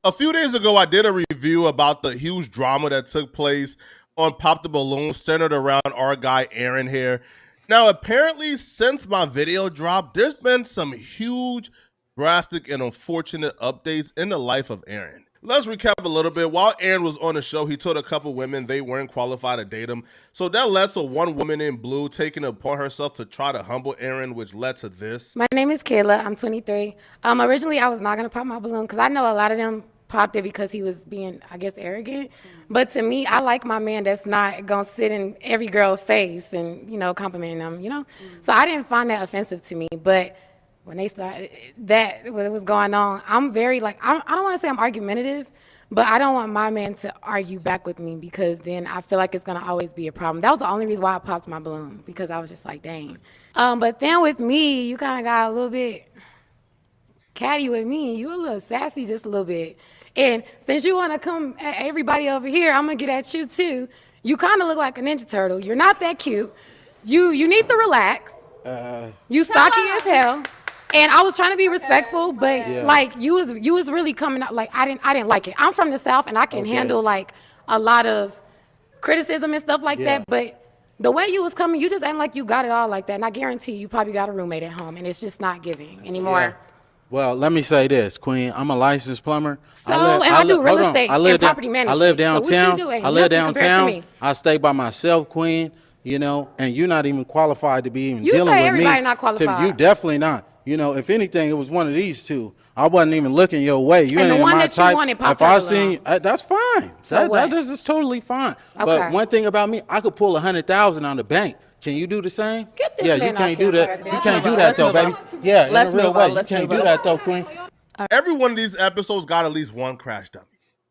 A few days ago, I did a review about the huge drama that took place on Pop the Balloon centered around our guy Aaron here. Now, apparently, since my video dropped, there's been some huge, drastic, and unfortunate updates in the life of Aaron. Let's recap a little bit. While Aaron was on the show, he told a couple women they weren't qualified to date him. So that led to one woman in blue taking it upon herself to try to humble Aaron, which led to this. My name is Kayla. I'm 23. Originally, I was not going to pop my balloon because I know a lot of them popped it because he was being, I guess, arrogant. But to me, I like my man that's not going to sit in every girl's face and, complimenting them. So I didn't find that offensive to me. But when they started what was going on, I'm very, I don't want to say I'm argumentative, but I don't want my man to argue back with me because then I feel like it's going to always be a problem. That was the only reason why I popped my balloon, because I was just like, dang. But then with me, you kind of got a little bit catty with me. You a little sassy just a little bit. And since you want to come at everybody over here, I'm going to get at you too. You kind of look like a Ninja Turtle. You're not that cute. You need to relax. You stocky as hell. And I was trying to be respectful, but you was really coming out I didn't like it. I'm from the South and I can handle a lot of criticism and stuff like that, but the way you was coming, you just ain't like you got it all like that. And I guarantee you probably got a roommate at home and it's just not giving anymore. Yeah. Well, let me say this, Queen. I'm a licensed plumber. So, I do real estate and property management. I live downtown. So what you do I live downtown. I stay by myself, Queen, and you're not even qualified to be even dealing with me. You say everybody not qualified. You definitely not. If anything, it was one of these two. I wasn't even looking your way. You ain't the one my that type. You wanted if I seen you, that's fine. So That's totally fine. Okay. But one thing about me, I could pull 100,000 on the bank. Can you do the same? Get this man you can't do that. You can't do that though, baby. Yeah, in a real way. You can't do that though, Queen. Every one of these episodes got at least one crash dummy.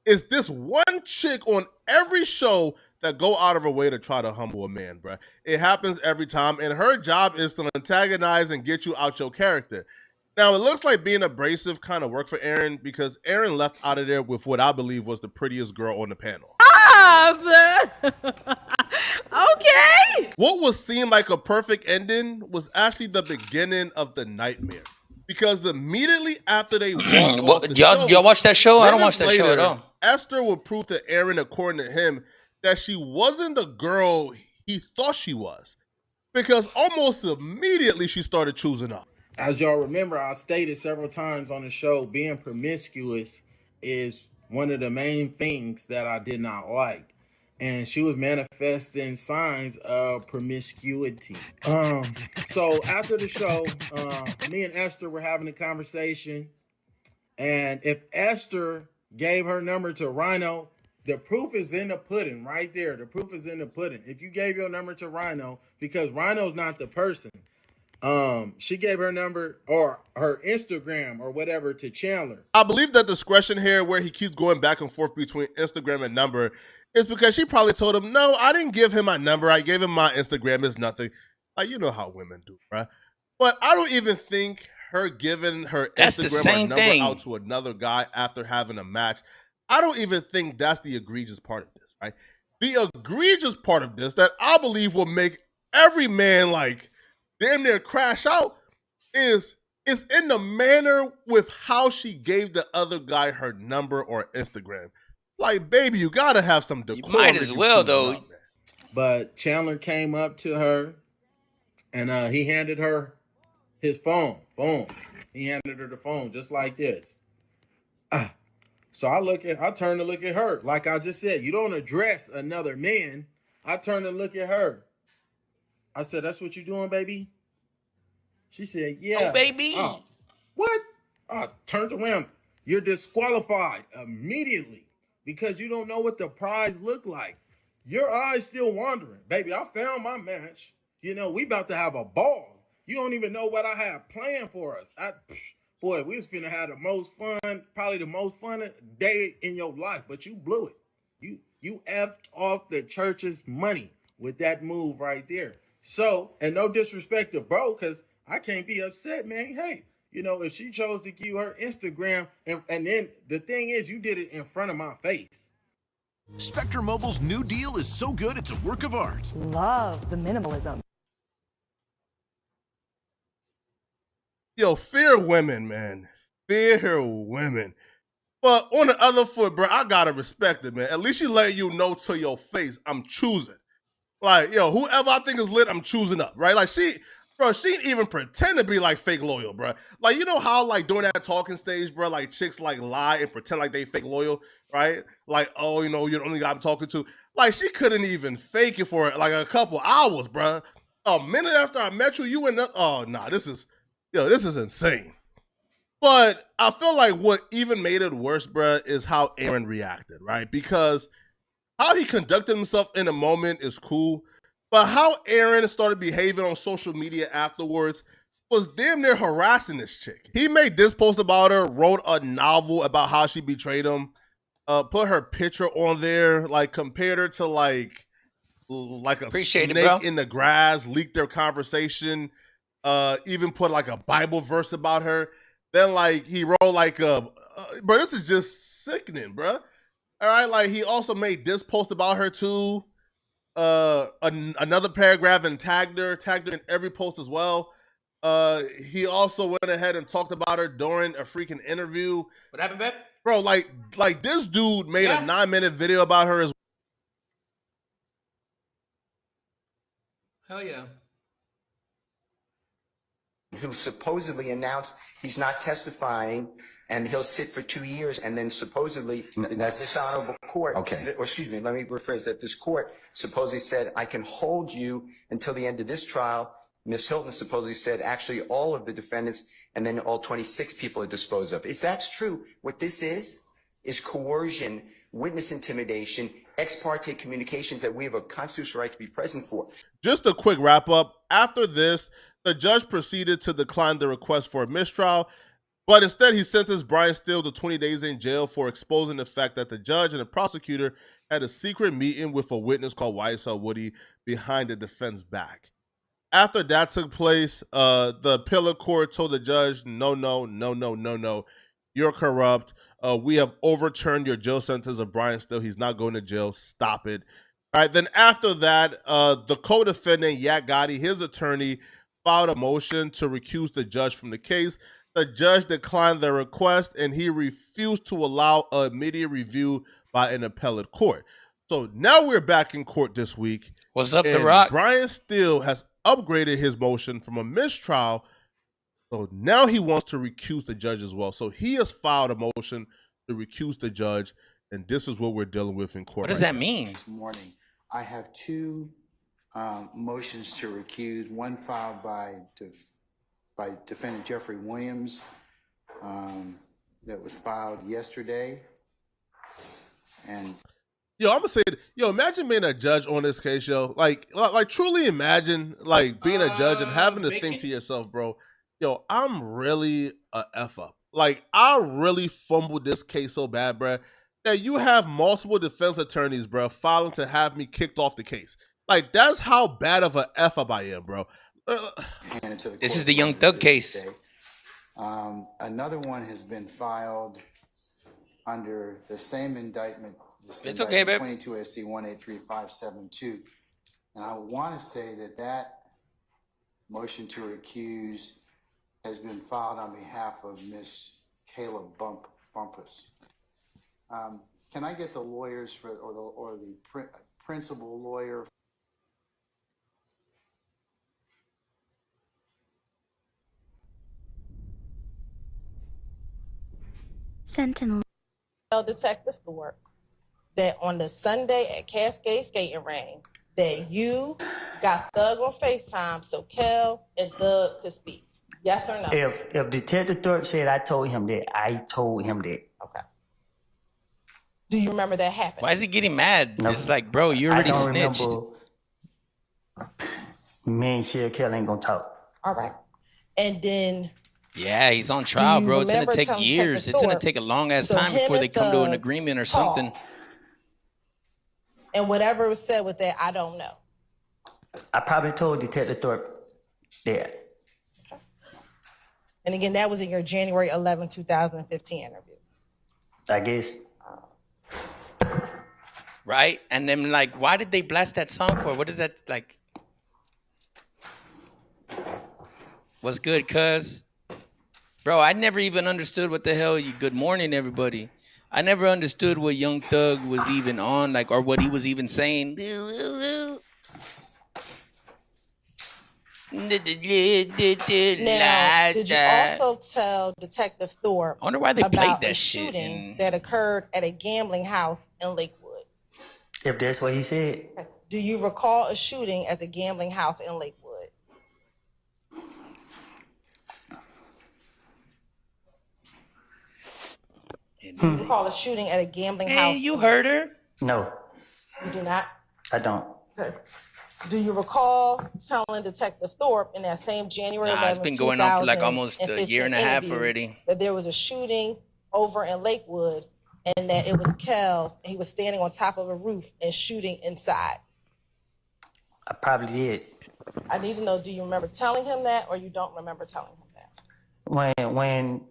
It's this one chick on every show that go out of her way to try to humble a man, bruh. It happens every time, and her job is to antagonize and get you out your character. Now, it looks like being abrasive kind of worked for Aaron because Aaron left out of there with what I believe was the prettiest girl on the panel. Okay. What was seen like a perfect ending was actually the beginning of the nightmare. Because immediately after they walked off the show, y'all watch that show? I don't watch that show at all. Esther would prove to Aaron, according to him, that she wasn't the girl he thought she was. Because almost immediately she started choosing up. As y'all remember, I stated several times on the show, being promiscuous is one of the main things that I did not like. And she was manifesting signs of promiscuity. So after the show, me and Esther were having a conversation. And if Esther gave her number to Rhino, the proof is in the pudding right there. The proof is in the pudding. If you gave your number to Rhino, because Rhino's not the person. She gave her number or her Instagram or whatever to Chandler. I believe that discretion here where he keeps going back and forth between Instagram and number is because she probably told him, no, I didn't give him my number. I gave him my Instagram. It's nothing. You know how women do, right? But I don't even think her giving her Instagram or number out to another guy after having a match, I don't even think that's the egregious part of this, right? The egregious part of this that I believe will make every man damn near crash out is in the manner with how she gave the other guy her number or Instagram. Baby, you gotta have some decorum. You might as well, though. But Chandler came up to her and he handed her his phone. Boom. He handed her the phone just like this. So I turn to look at her. Like I just said, you don't address another man. I turn to look at her. I said, that's what you doing, baby? She said, yeah. Oh, baby. What? I turned around. You're disqualified immediately because you don't know what the prize looked like. Your eyes still wandering. Baby, I found my match. We about to have a ball. You don't even know what I have planned for us. Boy, we was finna have the most fun, probably the most fun day in your life, but you blew it. You effed off the church's money with that move right there. So, and no disrespect to bro, because I can't be upset, man. Hey, if she chose to give her Instagram, and then the thing is, you did it in front of my face. Spectrum Mobile's new deal is so good, it's a work of art. Love the minimalism. Yo, fear women, man. Fear women. But on the other foot, bro, I gotta respect it, man. At least she letting you know to your face, I'm choosing. Like, yo, whoever I think is lit, I'm choosing up, right? Like she didn't even pretend to be like fake loyal, bro. Like, you know how like during that talking stage, bro, like chicks like lie and pretend like they fake loyal, right? Like, oh, you know, you're the only guy I'm talking to. Like, she couldn't even fake it for like a couple hours, bro. A minute after I met you, you in the, oh, nah, this is insane. But I feel like what even made it worse, bro, is how Aaron reacted, right? Because how he conducted himself in a moment is cool, but how Aaron started behaving on social media afterwards was damn near harassing this chick. He made this post about her, wrote a novel about how she betrayed him, put her picture on there, like compared her to like a Appreciate it, snake bro. in the grass, leaked their conversation, even put like a Bible verse about her. Then like he wrote like bro, this is just sickening, bro. All right, like he also made this post about her too. Another paragraph and tagged her in every post as well. He also went ahead and talked about her during a freaking interview. What happened, babe? Bro, like this dude made a 9-minute video about her as Hell yeah. Who supposedly announced he's not testifying and he'll sit for 2 years, and then supposedly this honorable court, Okay. or excuse me, let me rephrase that. This court supposedly said, I can hold you until the end of this trial. Ms. Hilton supposedly said, actually, all of the defendants and then all 26 people are disposed of. If that's true, what this is coercion, witness intimidation, ex parte communications that we have a constitutional right to be present for. Just a quick wrap up. After this, the judge proceeded to decline the request for a mistrial, but instead he sentenced Brian Steele to 20 days in jail for exposing the fact that the judge and the prosecutor had a secret meeting with a witness called YSL Woody behind the defense back. After that took place, the appellate court told the judge, no, you're corrupt. We have overturned your jail sentence of Brian Steele. He's not going to jail. Stop it. All right, then after that, the co-defendant, Yak Gotti, his attorney, filed a motion to recuse the judge from the case. The judge declined the request, and he refused to allow an immediate review by an appellate court. So now we're back in court this week. What's up, The and Rock? Brian Steele has upgraded his motion from a mistrial, so now he wants to recuse the judge as well. So he has filed a motion to recuse the judge, and this is what we're dealing with in court. What does that mean? This morning, I have two motions to recuse. One filed by defendant Jeffrey Williams that was filed yesterday, and yo, I'm gonna say, yo, imagine being a judge on this case, yo. Like truly imagine like being a judge and having to think to yourself, bro, yo, I'm really a F up. Like, I really fumbled this case so bad, bro, that you have multiple defense attorneys, bro, filing to have me kicked off the case. Like, that's how bad of a F up I am, bro. This is the Young Thug case. Another one has been filed under the same indictment. It's okay, babe. 22 SC 183572, and I want to say that motion to recuse has been filed on behalf of Miss Kayla Bumpus. Can I get the lawyers for or the principal lawyer? Sentinel. Detective to work that on the Sunday at Cascade Skating Ring that you got Thug on FaceTime so Kel and Thug could speak. Yes or no? If Detective Thorpe said I told him that, I told him that. Okay. Do you remember that happened? Why is he getting mad? No. It's like, bro, you already I don't snitched. remember. Me and Shea Kel ain't gonna talk. All right. And then Yeah, he's on trial, you bro. It's gonna remember take telling years. Detective It's gonna Thorpe take a long ass so time him before they and come to an Thug agreement or talked. something. And whatever was said with that, I don't know. I probably told Detective Thorpe that. And again, that was in your January 11, 2015 interview. I guess. Right? And then, like, why did they blast that song for? What is that, like? What's good, cuz? Bro, I never even understood what the hell you good morning, everybody. I never understood what Young Thug was even on, like, or what he was even saying. Now, did you also tell Detective Thorpe I wonder why they played about that a shit shooting that occurred at a gambling house in Lakewood? If that's what he said. Do you recall a shooting at the gambling house in Lakewood? Do you recall a shooting at a gambling house? Hey, you heard her? No, You do not? I don't. Do you recall telling Detective Thorpe in that same January 11th, Nah, it's been going on for like almost a 2015 year and a half interview already. that there was a shooting over in Lakewood and that it was Kel and he was standing on top of a roof and shooting inside? I probably did. I need to know, do you remember telling him that or you don't remember telling him that?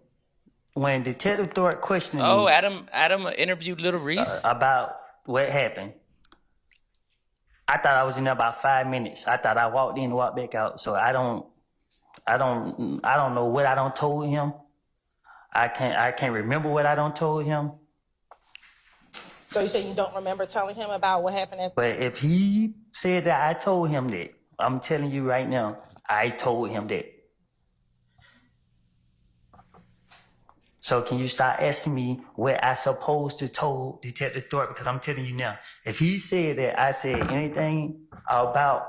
When Detective Thorpe questioned Oh, me Adam interviewed Little Reese. about what happened, I thought I was in there about 5 minutes. I thought I walked in and walked back out. So I don't know what I don't told him. I can't remember what I don't told him. So you say you don't remember telling him about what happened at? But if he said that I told him that, I'm telling you right now, I told him that. So can you start asking me what I supposed to told Detective Thorpe? Because I'm telling you now, if he said that I said anything about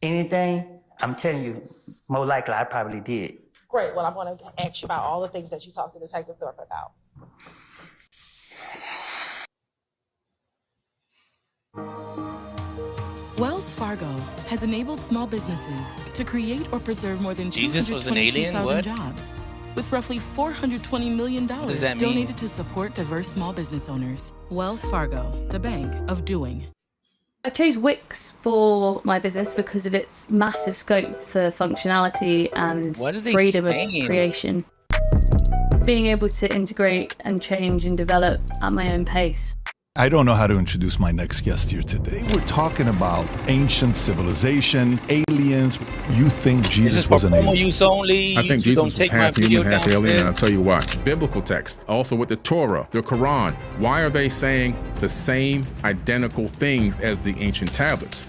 anything, I'm telling you, more likely I probably did. Great. Well, I want to ask you about all the things that you talked to Detective Thorpe about. Wells Fargo has enabled small businesses to create or preserve more than Jesus was an alien? 222,000 What? jobs, with roughly $420 million does that mean? donated to support diverse small business owners. Wells Fargo, the bank of doing. I chose Wix for my business because of its massive scope for functionality and What are they freedom saying? of creation. Being able to integrate and change and develop at my own pace. I don't know how to introduce my next guest here today. We're talking about ancient civilization, aliens. You think Jesus was an alien? Use only. I think You Jesus don't was take my half video human, half alien, and I'll downstairs. tell you why. Biblical text, also with the Torah, the Quran, why are they saying the same identical things as the ancient tablets?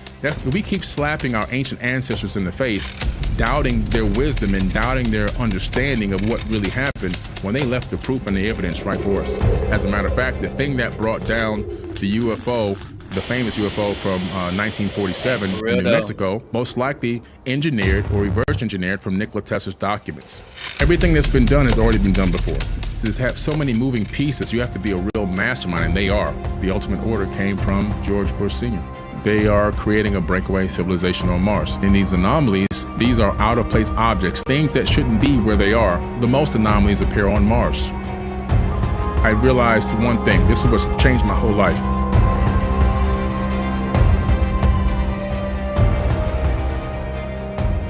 We keep slapping our ancient ancestors in the face, doubting their wisdom and doubting their understanding of what really happened when they left the proof and the evidence right for us. As a matter of fact, the thing that brought down the UFO, the famous UFO from 1947 in New Mexico, most likely engineered or reverse engineered from Nikola Tesla's documents. Everything that's been done has already been done before. To have so many moving pieces, you have to be a real mastermind, and they are. The ultimate order came from George Bush Sr. They are creating a breakaway civilization on Mars. In these anomalies, these are out-of-place objects, things that shouldn't be where they are. The most anomalies appear on Mars. I realized one thing. This is what's changed my whole life.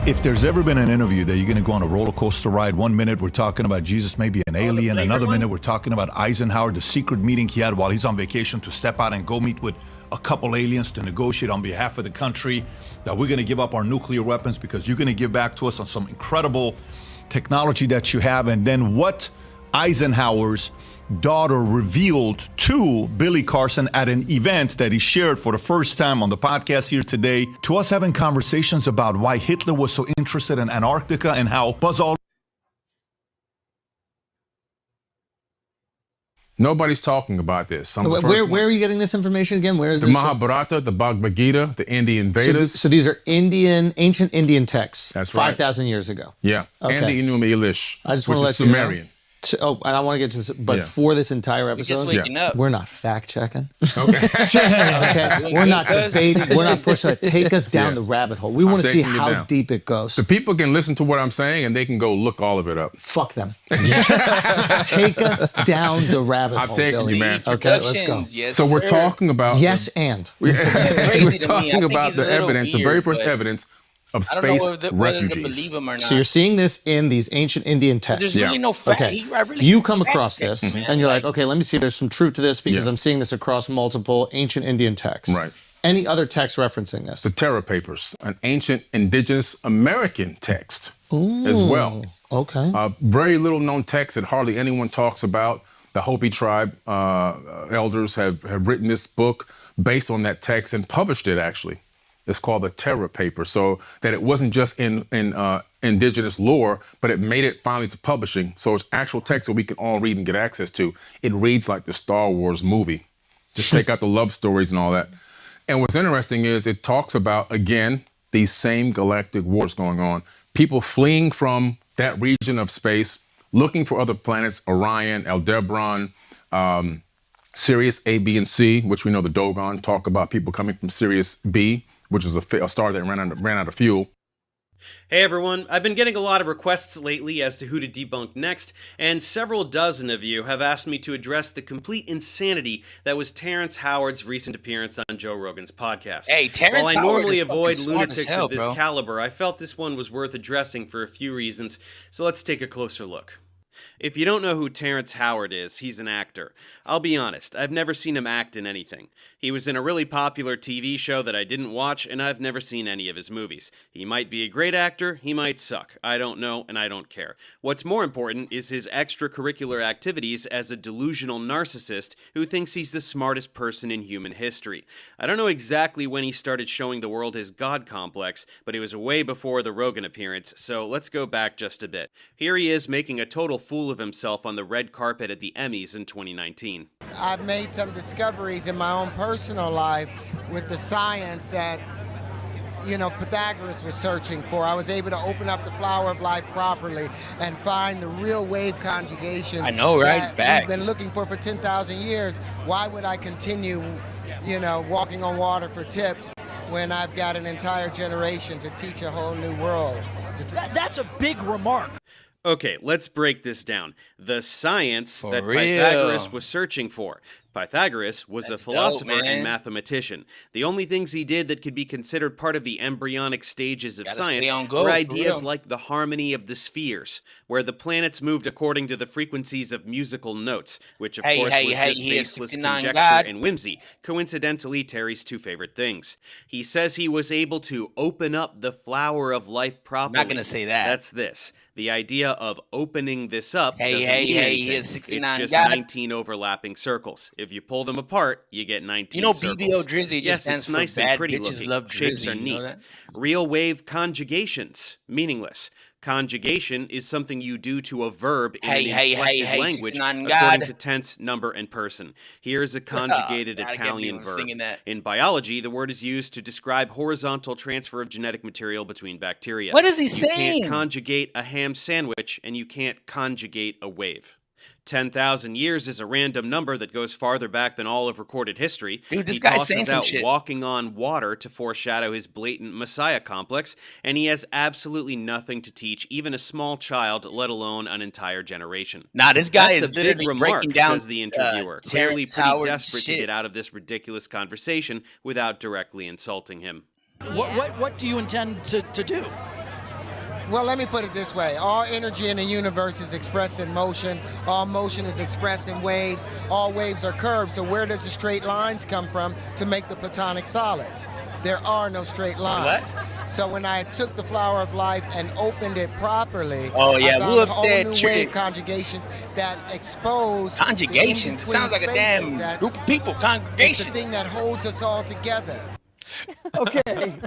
If there's ever been an interview that you're going to go on a roller coaster ride, 1 minute we're talking about Jesus maybe an alien, another minute we're talking about Eisenhower, the secret meeting he had while he's on vacation to step out and go meet with a couple aliens to negotiate on behalf of the country, that we're going to give up our nuclear weapons because you're going to give back to us on some incredible technology that you have. And then what Eisenhower's daughter revealed to Billy Carson at an event that he shared for the first time on the podcast here today, to us having conversations about why Hitler was so interested in Antarctica and how Buzz Aldrin. Nobody's talking about this. Where are you getting this information again? Where is the this? Mahabharata, the Bhagavad Gita, the Indian Vedas. So these are ancient Indian texts. That's right. 5,000 years ago. Yeah. Okay. And the Enuma Elish, I just which want to is let Sumerian. you know. And I want to get to this, but Yeah. for this entire episode, we're not fact checking. Okay. Okay. We're not debating. We're not pushing it. Take us down the rabbit hole. We want to see taking you how down. deep it goes. The people can listen to what I'm saying and they can go look all of it up. Fuck them. Take us down the rabbit hole. I'm taking Billy. you, man. Okay, let's go. Yes, So we're sir. talking about Yes, and we're Crazy to me. I talking think about he's a the little evidence, the very weird, first but evidence of I don't know space whether to refugees. believe him or not. So you're seeing this in these ancient Indian texts. There's really no fact. Okay. I really You come across this Mhm. and you're like, okay, let me see if there's some truth to this because Yeah. I'm seeing this across multiple ancient Indian texts. Right. Any other text referencing this? The Terra Papers, an ancient indigenous American text as well. Okay. Very little known text that hardly anyone talks about. The Hopi tribe elders have written this book based on that text and published it, actually. It's called the Terra Paper, so that it wasn't just in indigenous lore, but it made it finally to publishing. So it's actual text that we can all read and get access to. It reads like the Star Wars movie. Just take out the love stories and all that. And what's interesting is it talks about, again, these same galactic wars going on. People fleeing from that region of space, looking for other planets, Orion, Aldebaran, Sirius A, B, and C, which we know the Dogon talk about people coming from Sirius B, which is a star that ran out of fuel. Hey everyone, I've been getting a lot of requests lately as to who to debunk next, and several dozen of you have asked me to address the complete insanity that was Terrence Howard's recent appearance on Joe Rogan's podcast. Hey, Terrence While I Howard normally is avoid fucking smart as lunatics hell, of this bro. caliber, I felt this one was worth addressing for a few reasons, so let's take a closer look. If you don't know who Terrence Howard is, he's an actor. I'll be honest, I've never seen him act in anything. He was in a really popular TV show that I didn't watch, and I've never seen any of his movies. He might be a great actor, he might suck. I don't know, and I don't care. What's more important is his extracurricular activities as a delusional narcissist who thinks he's the smartest person in human history. I don't know exactly when he started showing the world his God complex, but it was way before the Rogan appearance, so let's go back just a bit. Here he is making a total fool of himself on the red carpet at the Emmys in 2019. I've made some discoveries in my own personal life with the science that, Pythagoras was searching for. I was able to open up the flower of life properly and find the real wave conjugations. I know, right? That we've been looking for 10,000 years. Why would I continue, walking on water for tips when I've got an entire generation to teach a whole new world? That's a big remark. Okay, let's break this down. The science that real. Pythagoras was searching for. Pythagoras was a philosopher dope, man. and mathematician. The only things he did that could be considered part of the embryonic stages of Gotta science stay on go, were for ideas real. like the harmony of the spheres, where the planets moved according to the frequencies of musical notes, which of course was just he is baseless 69 conjecture God. and whimsy, coincidentally Terry's two favorite things. He says he was able to open up the flower of life properly. not gonna say that. That's this. The idea of opening this up doesn't mean he anything. is 69 It's just God. 19 overlapping circles. If you pull them apart, you get 19 You know, circles. BBO Drizzy just yes, stands it's for nice bad and pretty bitches looking. love Shapes Drizzy, are you neat. know that? Real wave conjugations, meaningless. Conjugation is something you do to a verb in an inflected language 69 according God. to tense, number, and person. Here's a conjugated God, I can't Italian believe I'm verb. singing that. In biology, the word is used to describe horizontal transfer of genetic material between bacteria. What is he You saying? can't conjugate a ham sandwich, and you can't conjugate a wave. 10,000 years is a random number that goes farther back than all of recorded history. Dude, this He guy's saying tosses some out shit. walking on water to foreshadow his blatant messiah complex, and he has absolutely nothing to teach even a small child, let alone an entire generation. Nah, this guy That's is a big literally remark, breaking down, says the interviewer, clearly Terrence pretty Howard desperate to shit. get out of this ridiculous conversation without directly insulting him. What do you intend to do? Well, let me put it this way. All energy in the universe is expressed in motion. All motion is expressed in waves. All waves are curved. So where does the straight lines come from to make the platonic solids? There are no straight lines. So when I took the flower of life and opened it properly, Oh, yeah, I found whoop all that new trick. wave conjugations that expose Conjugations? the in-between Sounds like a spaces. damn That's- group of people. It's the Congregation. thing that holds us all together. Okay,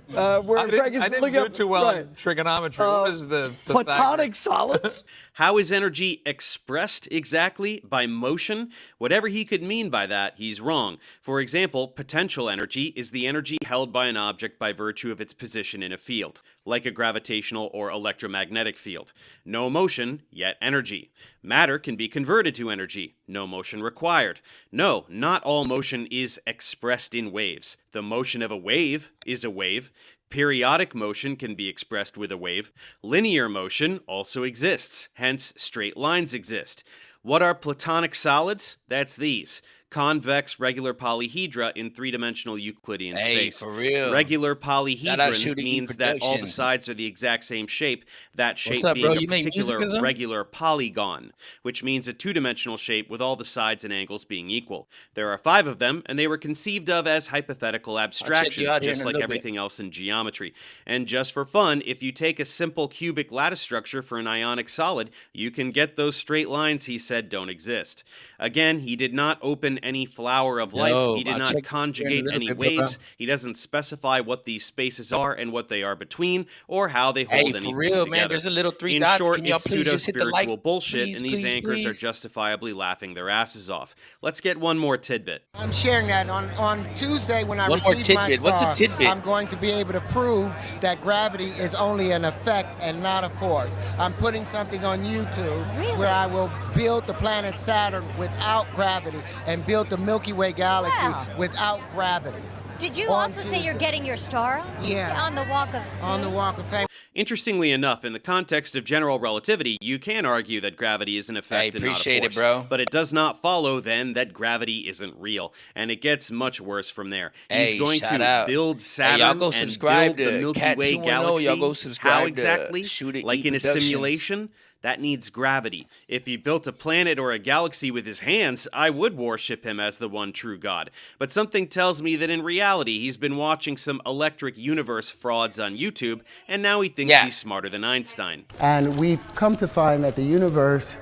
Greg is I didn't looking do up too well right. in trigonometry. What is the platonic solids? How is energy expressed exactly? By motion? Whatever he could mean by that, he's wrong. For example, potential energy is the energy held by an object by virtue of its position in a field, like a gravitational or electromagnetic field. No motion, yet energy. Matter can be converted to energy. No motion required. No, not all motion is expressed in waves. The motion of a wave is a wave. Periodic motion can be expressed with a wave. Linear motion also exists, hence straight lines exist. What are platonic solids? That's these. convex regular polyhedra in three-dimensional Euclidean Hey, space. for real. Regular Shout out polyhedron Shooting E means that all the Productions. sides are the exact same shape, that shape What's up, being bro? a You make music particular or something? regular polygon, which means a two-dimensional shape with all the sides and angles being equal. There are 5 of them, and they were conceived of as hypothetical abstractions, out here just in a like little bit. everything else in geometry. And just for fun, if you take a simple cubic lattice structure for an ionic solid, you can get those straight lines he said don't exist. Again, he did not open any flower of life. He Dope. did I'll not check you in a conjugate little any bit, brother. waves. He doesn't specify what these spaces are and what they are between, or how they hold Hey, anything for real, together. man. There's a little 3 In dots. short, Can y'all it's please just hit the like? pseudo-spiritual bullshit, Please, and these please, anchors are please. justifiably laughing their asses off. Let's get one more tidbit. I'm sharing that on Tuesday when I One more receive my tidbit. What's a star. tidbit? I'm going to be able to prove that gravity is only an effect and not a force. I'm putting something on YouTube where I will build the planet Saturn without gravity and build the Milky Way galaxy without gravity. Did you On also say you're Tuesday. getting your star on Tuesday? Yeah. On the Walk of On the Walk of Fame. Interestingly enough, in the context of general relativity, you can argue that gravity is an effect and not a appreciate it, force. bro. But it does not follow, then, that gravity isn't real. And it gets much worse from there. Hey, He's going shout to out. build Hey, Saturn y'all go and subscribe build the to Milky Cat Way 210. galaxy. Y'all go subscribe How to exactly? Shooting Like E in a Productions. simulation? That needs gravity. If he built a planet or a galaxy with his hands, I would worship him as the one true God. But something tells me that in reality, he's been watching some electric universe frauds on YouTube, and now he thinks he's smarter than Einstein. And we've come to find that the universe,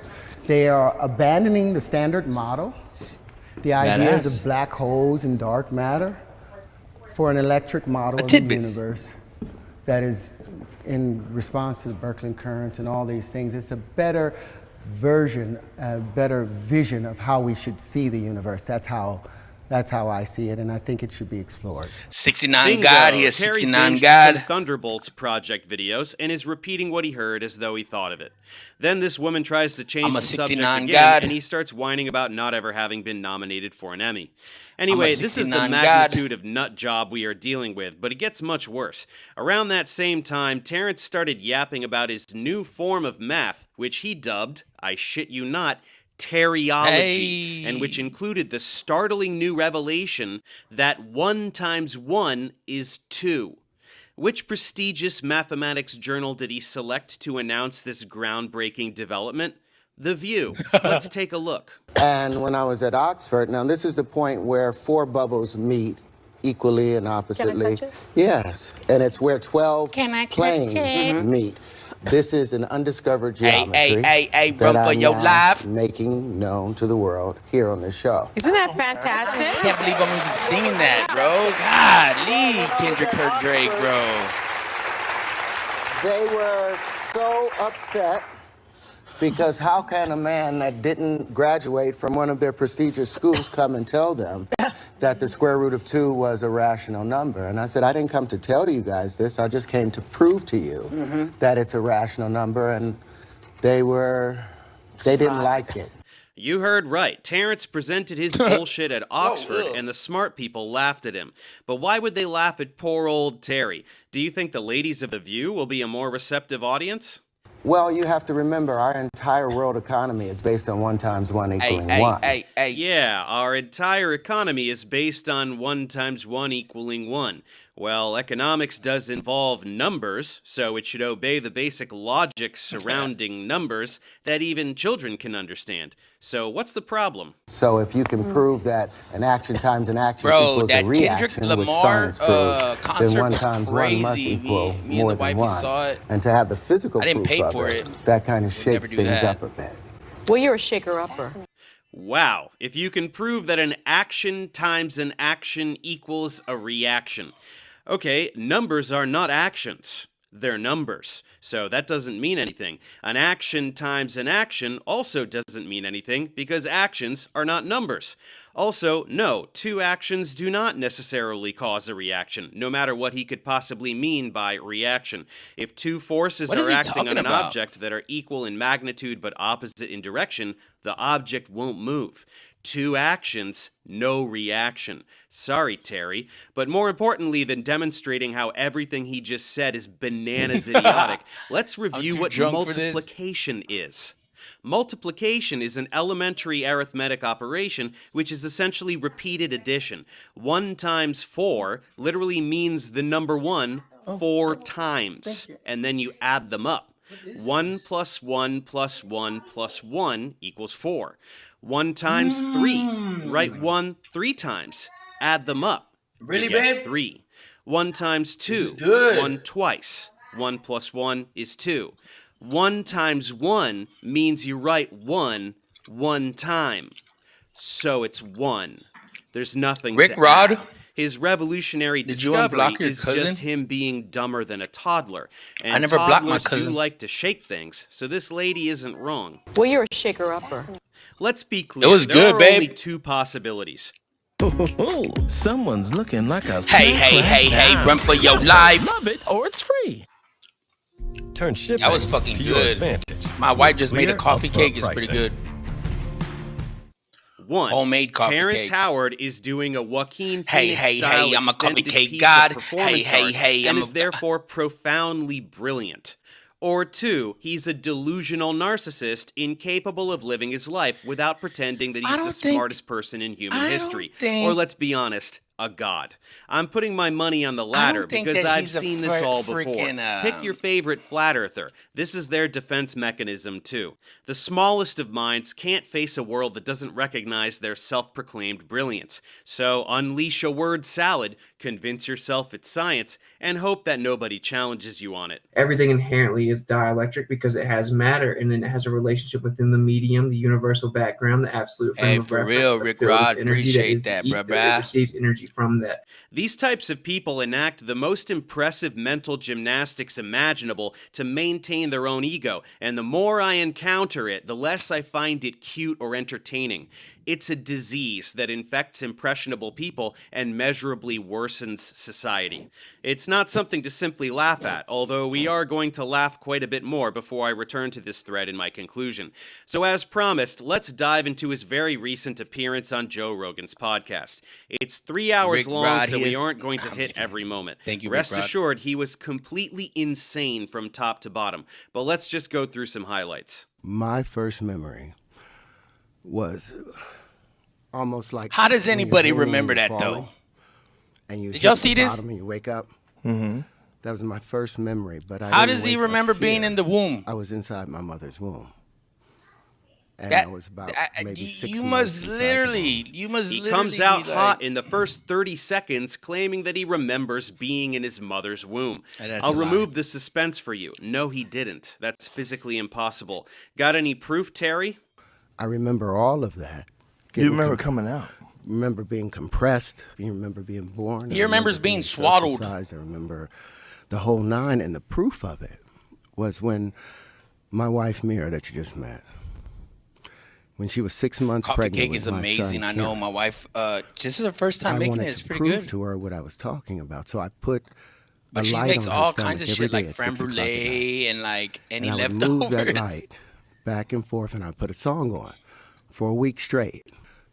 they are abandoning the standard model, the ideas Badass. of black holes and dark matter, for an electric model of the universe that is in response to the Birkeland currents and all these things. It's a better version, a better vision of how we should see the universe. That's how I see it, and I think it should be explored. 69 Bingo. God. He is Terry 69 binged God. some Thunderbolts project videos and is repeating what he heard as though he thought of it. Then this woman tries to change I'm a the subject 69 again, God. and he starts whining about not ever having been nominated for an Emmy. Anyway, this is the 69 magnitude of nut job we are dealing with, but it gets much worse. Around that same time, Terrence started yapping about his new form of math, which he dubbed, I shit you not, Terryology, and which included the startling new revelation that 1 times 1 is 2. Which prestigious mathematics journal did he select to announce this groundbreaking development? The View. Let's take a look. And when I was at Oxford, now this is the point where 4 bubbles meet equally and oppositely. touch it? Yes, and it's where 12 Can I touch planes it? meet. This is an undiscovered Hey, geometry hey, that run for I'm your now life. making known to the world here on this show. Isn't that I fantastic? can't believe I'm even singing that, bro. God, Kendrick Kurt Drake, bro. They were so upset because how can a man that didn't graduate from one of their prestigious schools come and tell them that the square root of 2 was a rational number? And I said, I didn't come to tell you guys this. I just came to prove to you that it's a rational number. And they didn't like it. You heard right. Terrence presented his bullshit at Oxford, and the smart people laughed at him. But why would they laugh at poor old Terry? Do you think the ladies of The View will be a more receptive audience? Well, you have to remember our entire world economy is based on 1 times 1 equaling 1. Yeah, our entire economy is based on 1 times 1 equaling 1. Well, economics does involve numbers, so it should obey the basic logic surrounding numbers that even children can understand. So what's the problem? So if you can prove that an action times an action Bro, equals that a reaction, Kendrick which Lamar science proves, concert then 1 was times 1 must crazy. equal Me and more the than wifey 1. saw it. And to have the physical I didn't proof pay of for it, it. that kind of never shakes do things that. up a bit. Well, you're a shaker-upper. Wow, if you can prove that an action times an action equals a reaction. Okay, numbers are not actions. They're numbers. So that doesn't mean anything. An action times an action also doesn't mean anything because actions are not numbers. Also, no, 2 actions do not necessarily cause a reaction, no matter what he could possibly mean by reaction. If 2 forces What is are he acting on talking an about? object that are equal in magnitude but opposite in direction, the object won't move. 2 actions, no reaction. Sorry, Terry. But more importantly than demonstrating how everything he just said is bananas idiotic, let's review too what drunk for this. multiplication is. Multiplication is an elementary arithmetic operation which is essentially repeated addition. 1 times 4 literally means the number 1 4 times, and then you add them up. 1 plus 1 plus 1 plus 1 equals 4. 1 times 3. Write 1 3 times. Add them up. Really, You get babe? 3. 1 times 2. is good. 1 twice. 1 plus 1 is 2. 1 times 1 means you write 1 1 time. So it's 1. There's nothing Rick to Rod? add. His revolutionary Did you discovery unblock your is cousin? just him being dumber than a toddler. And I never blocked my toddlers do cousin. like to shake things, so this lady isn't wrong. Well, you're a shaker-upper. Let's be clear. It was there good, are babe. only 2 possibilities. Someone's looking like a Hey, run for your life. Love it or it's free. Turn shipping That was fucking to your good. advantage. My wife just made a Clear coffee upfront cake. It's pretty pricing. good. 1. Homemade coffee Terrence cake. Howard is doing a Joaquin Hey, Phoenix hey, style hey, I'm a coffee extended cake piece god. of performance Hey, art hey, and I'm is a- therefore profoundly brilliant. Or 2, he's a delusional narcissist incapable of living his life without pretending that he's the smartest person in human history. Or let's be honest, a god. I'm putting my money on the latter think because that I've he's a seen this all before. freaking, Pick your favorite flat earther. This is their defense mechanism too. The smallest of minds can't face a world that doesn't recognize their self-proclaimed brilliance. So unleash a word salad, convince yourself it's science, and hope that nobody challenges you on it. Everything inherently is dielectric because it has matter, and then it has a relationship within the medium, the universal background, the absolute frame Hey, of for reference, real, the Rick field of Rod. energy Appreciate is the that, ether. bruh. It receives energy from that. These types of people enact the most impressive mental gymnastics imaginable to maintain their own ego, and the more I encounter it, the less I find it cute or entertaining. It's a disease that infects impressionable people and measurably worsens society. It's not something to simply laugh at, although we are going to laugh quite a bit more before I return to this thread in my conclusion. So as promised, let's dive into his very recent appearance on Joe Rogan's podcast. It's 3 hours Rick long, Rod, so he we is- aren't going to I'm hit just kidding. every moment. Thank you, Rick Rest Rod. assured, he was completely insane from top to bottom. But let's just go through some highlights. My first memory was almost like... How does when you're anybody dreaming remember and you're that, falling, though? And you Did hit y'all the see this? bottom and you wake up. Mm-hmm. That was my first memory. But I How didn't does he wake up remember being here. in the womb? I was inside my mother's womb. And That- I was about maybe 6 You months must inside literally, He comes out hot in the first 30 seconds, claiming that he remembers being in his mother's womb. That's I'll a lie. remove the suspense for you. No, he didn't. That's physically impossible. Got any proof, Terry? I remember all of that. You remember coming out? Remember being compressed. You remember being born. He I remembers remember being swaddled. circumcised. I remember the whole nine, and the proof of it was when my wife Mira, that you just met, when she was 6 months Coffee pregnant cake with is my amazing. son, I know Kieran. my wife. This is her first time I making wanted it. It's to pretty prove good. to her what I was talking about, so I put But a she light makes on her all stomach kinds of every shit day like at creme 6 o'clock at night. brulee and like any And I would leftovers. move that light back and forth, and I put a song on for a week straight.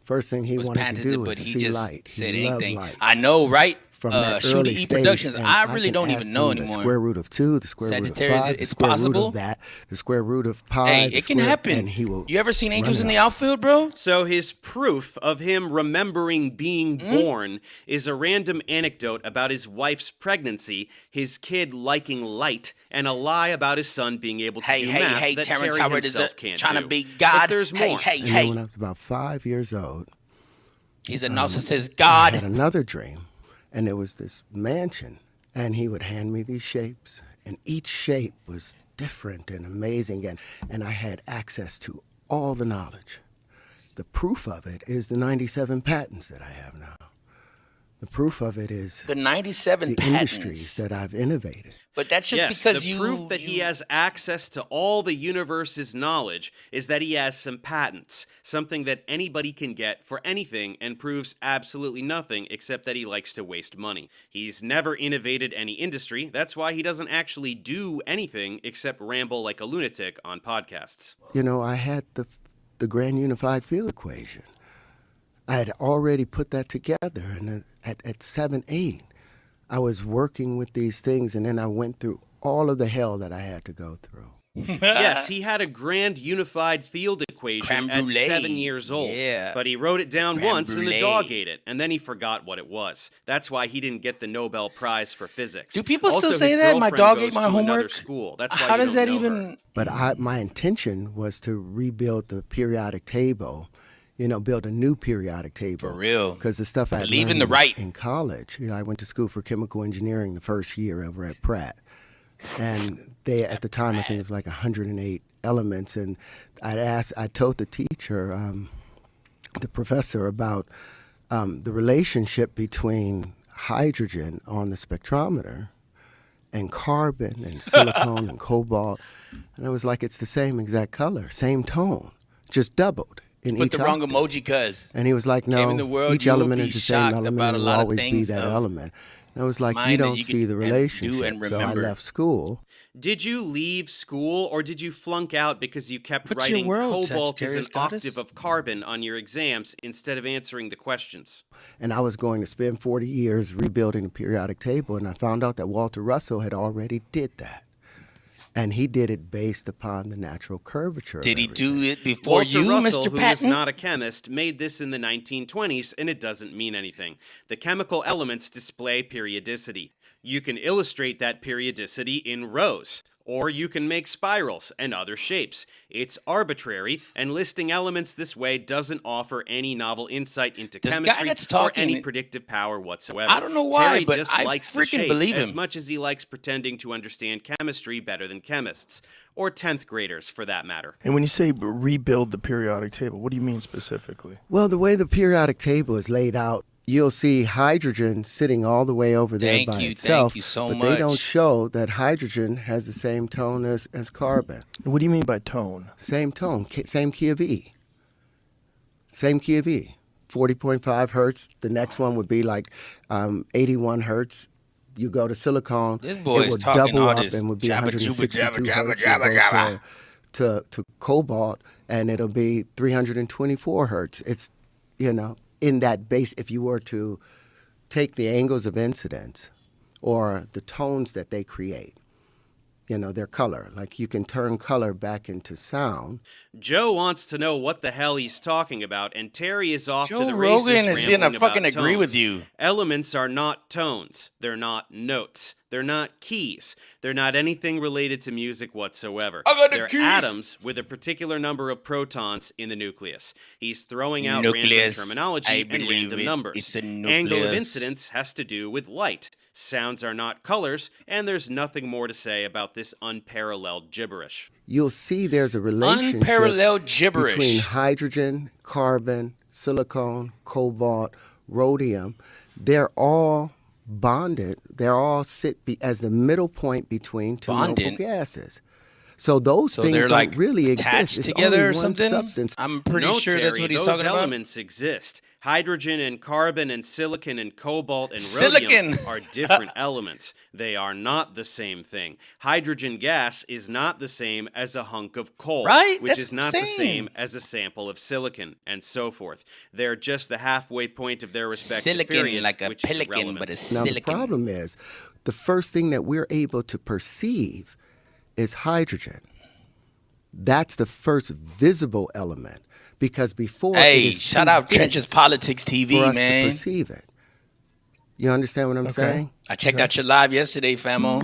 First thing he was wanted to patented, do was but to he see just light. said He loved anything. light. I know, right? From that Shooter early E stage, Productions. and I can really don't ask even know him anymore. The square root of 2, the square root of Sagittarius, 5, the it's square root possible. of that, the square root of pi. Hey, the it can square- happen. And he will You ever seen Angels run in it the up. Outfield, bro? So his proof of him remembering being born is a random anecdote about his wife's pregnancy, his kid liking light, and a lie about his son being able to do math that Terrence Terry Howard is himself can't trying do. to be But God. there's more. And then when I was about 5 years old, He's a narcissist I God. had another dream, and there was this mansion, and he would hand me these shapes, and each shape was different and amazing, and I had access to all the knowledge. The proof of it is the 97 patents that I have now. The proof of it is The 97 the patents. industries that I've innovated. But that's just Yes, because the you. proof that he has access to all the universe's knowledge is that he has some patents, something that anybody can get for anything and proves absolutely nothing except that he likes to waste money. He's never innovated any industry, that's why he doesn't actually do anything except ramble like a lunatic on podcasts. You know, I had the grand unified field equation. I had already put that together, and then at 7, 8, I was working with these things, and then I went through all of the hell that I had to go through. Yes, he had a grand unified field equation at 7 years old. Yeah. But he wrote it down Creme once and the brulee. dog ate it, and then he forgot what it was. That's why he didn't get the Nobel Prize for physics. Do people Also, still say his that? My girlfriend dog goes ate my to another homework? school. That's why How you does don't that know her. even... But my intention was to rebuild the periodic table, build a new periodic table. For real. Because the stuff I Believe in learned the right. in college, I went to school for chemical engineering the first year over at Pratt. And they, at the time, I think it was like 108 elements. And I told the teacher, the professor, about the relationship between hydrogen on the spectrometer and carbon and silicon and cobalt. And it was like, it's the same exact color, same tone, just doubled in Put each the wrong octave. emoji, cuz. And he was like, Came in the no, world, each you will element be is the same shocked element about and a will lot of always be things that of element. And I was like, mine you that don't you see can the do relationship. and So I remember. left school. Did you leave school, or did you flunk out because you kept What's your writing world, cobalt is an Sagittarius goddess? octave of carbon on your exams instead of answering the questions? And I was going to spend 40 years rebuilding the periodic table, and I found out that Walter Russell had already did that. And he did it based upon the natural curvature. Did of he everything. do it before Walter you, Russell, Mr. who is Patton? not a chemist, made this in the 1920s, and it doesn't mean anything. The chemical elements display periodicity. You can illustrate that periodicity in rows, or you can make spirals and other shapes. It's arbitrary, and listing elements this way doesn't offer any novel insight into This guy chemistry that's or any talking- predictive power whatsoever. I don't know why, Terry but just I likes the freaking shape believe as him. much as he likes pretending to understand chemistry better than chemists, or 10th graders for that matter. And when you say rebuild the periodic table, what do you mean specifically? Well, the way the periodic table is laid out, you'll see hydrogen sitting all the way over there by itself. Thank you so but much. they don't show that hydrogen has the same tone as carbon. What do you mean by tone? Same tone, same key of E. Same key of E. 40.5 hertz. The next one would be like 81 hertz. You go to silicon, This boy it is would talking double all up this and would be jabba, 162 jabba, jabba, hertz. jabba, You jabba, go to cobalt, and it'll be 324 hertz. It's, in that base, if you were to take the angles of incidence or the tones that they create, their color. Like you can turn color back into sound. Joe wants to know what the hell he's talking about, and Terry is off Joe to the races Rogan is gonna rambling about fucking agree tones. with you. Elements are not tones. They're not notes. They're not keys. They're not anything related to music whatsoever. I got the They're keys. atoms with a particular number of protons in the nucleus. He's throwing out random Nucleus. terminology I and believe random it. numbers. It's a Angle of nucleus. incidence has to do with light. Sounds are not colors, and there's nothing more to say about this unparalleled gibberish. You'll see there's a relationship Unparalleled gibberish. between hydrogen, carbon, silicon, cobalt, rhodium. They're all bonded. They're all as the middle point between two noble Bonded? gases. So those So things they're don't like really attached exist. It's together only or one something? substance. I'm pretty No, sure Terry, that's what he's those talking about. elements exist. Hydrogen and carbon and silicon and cobalt and Silicon. rhodium are different elements. They are not the same thing. Hydrogen gas is not the same as a hunk of coal, Right? which That's is not what I'm the saying. same as a sample of silicon, and so forth. They're just the halfway point of their respective Silicon periods, like a which is pelican, irrelevant. but a Now the silicon. problem is, the first thing that we're able to perceive is hydrogen. That's the first visible element, because before Hey, it is shout too out dense Trenches Politics TV, for us man. to perceive it. You understand what I'm saying? I checked out your live yesterday, famo.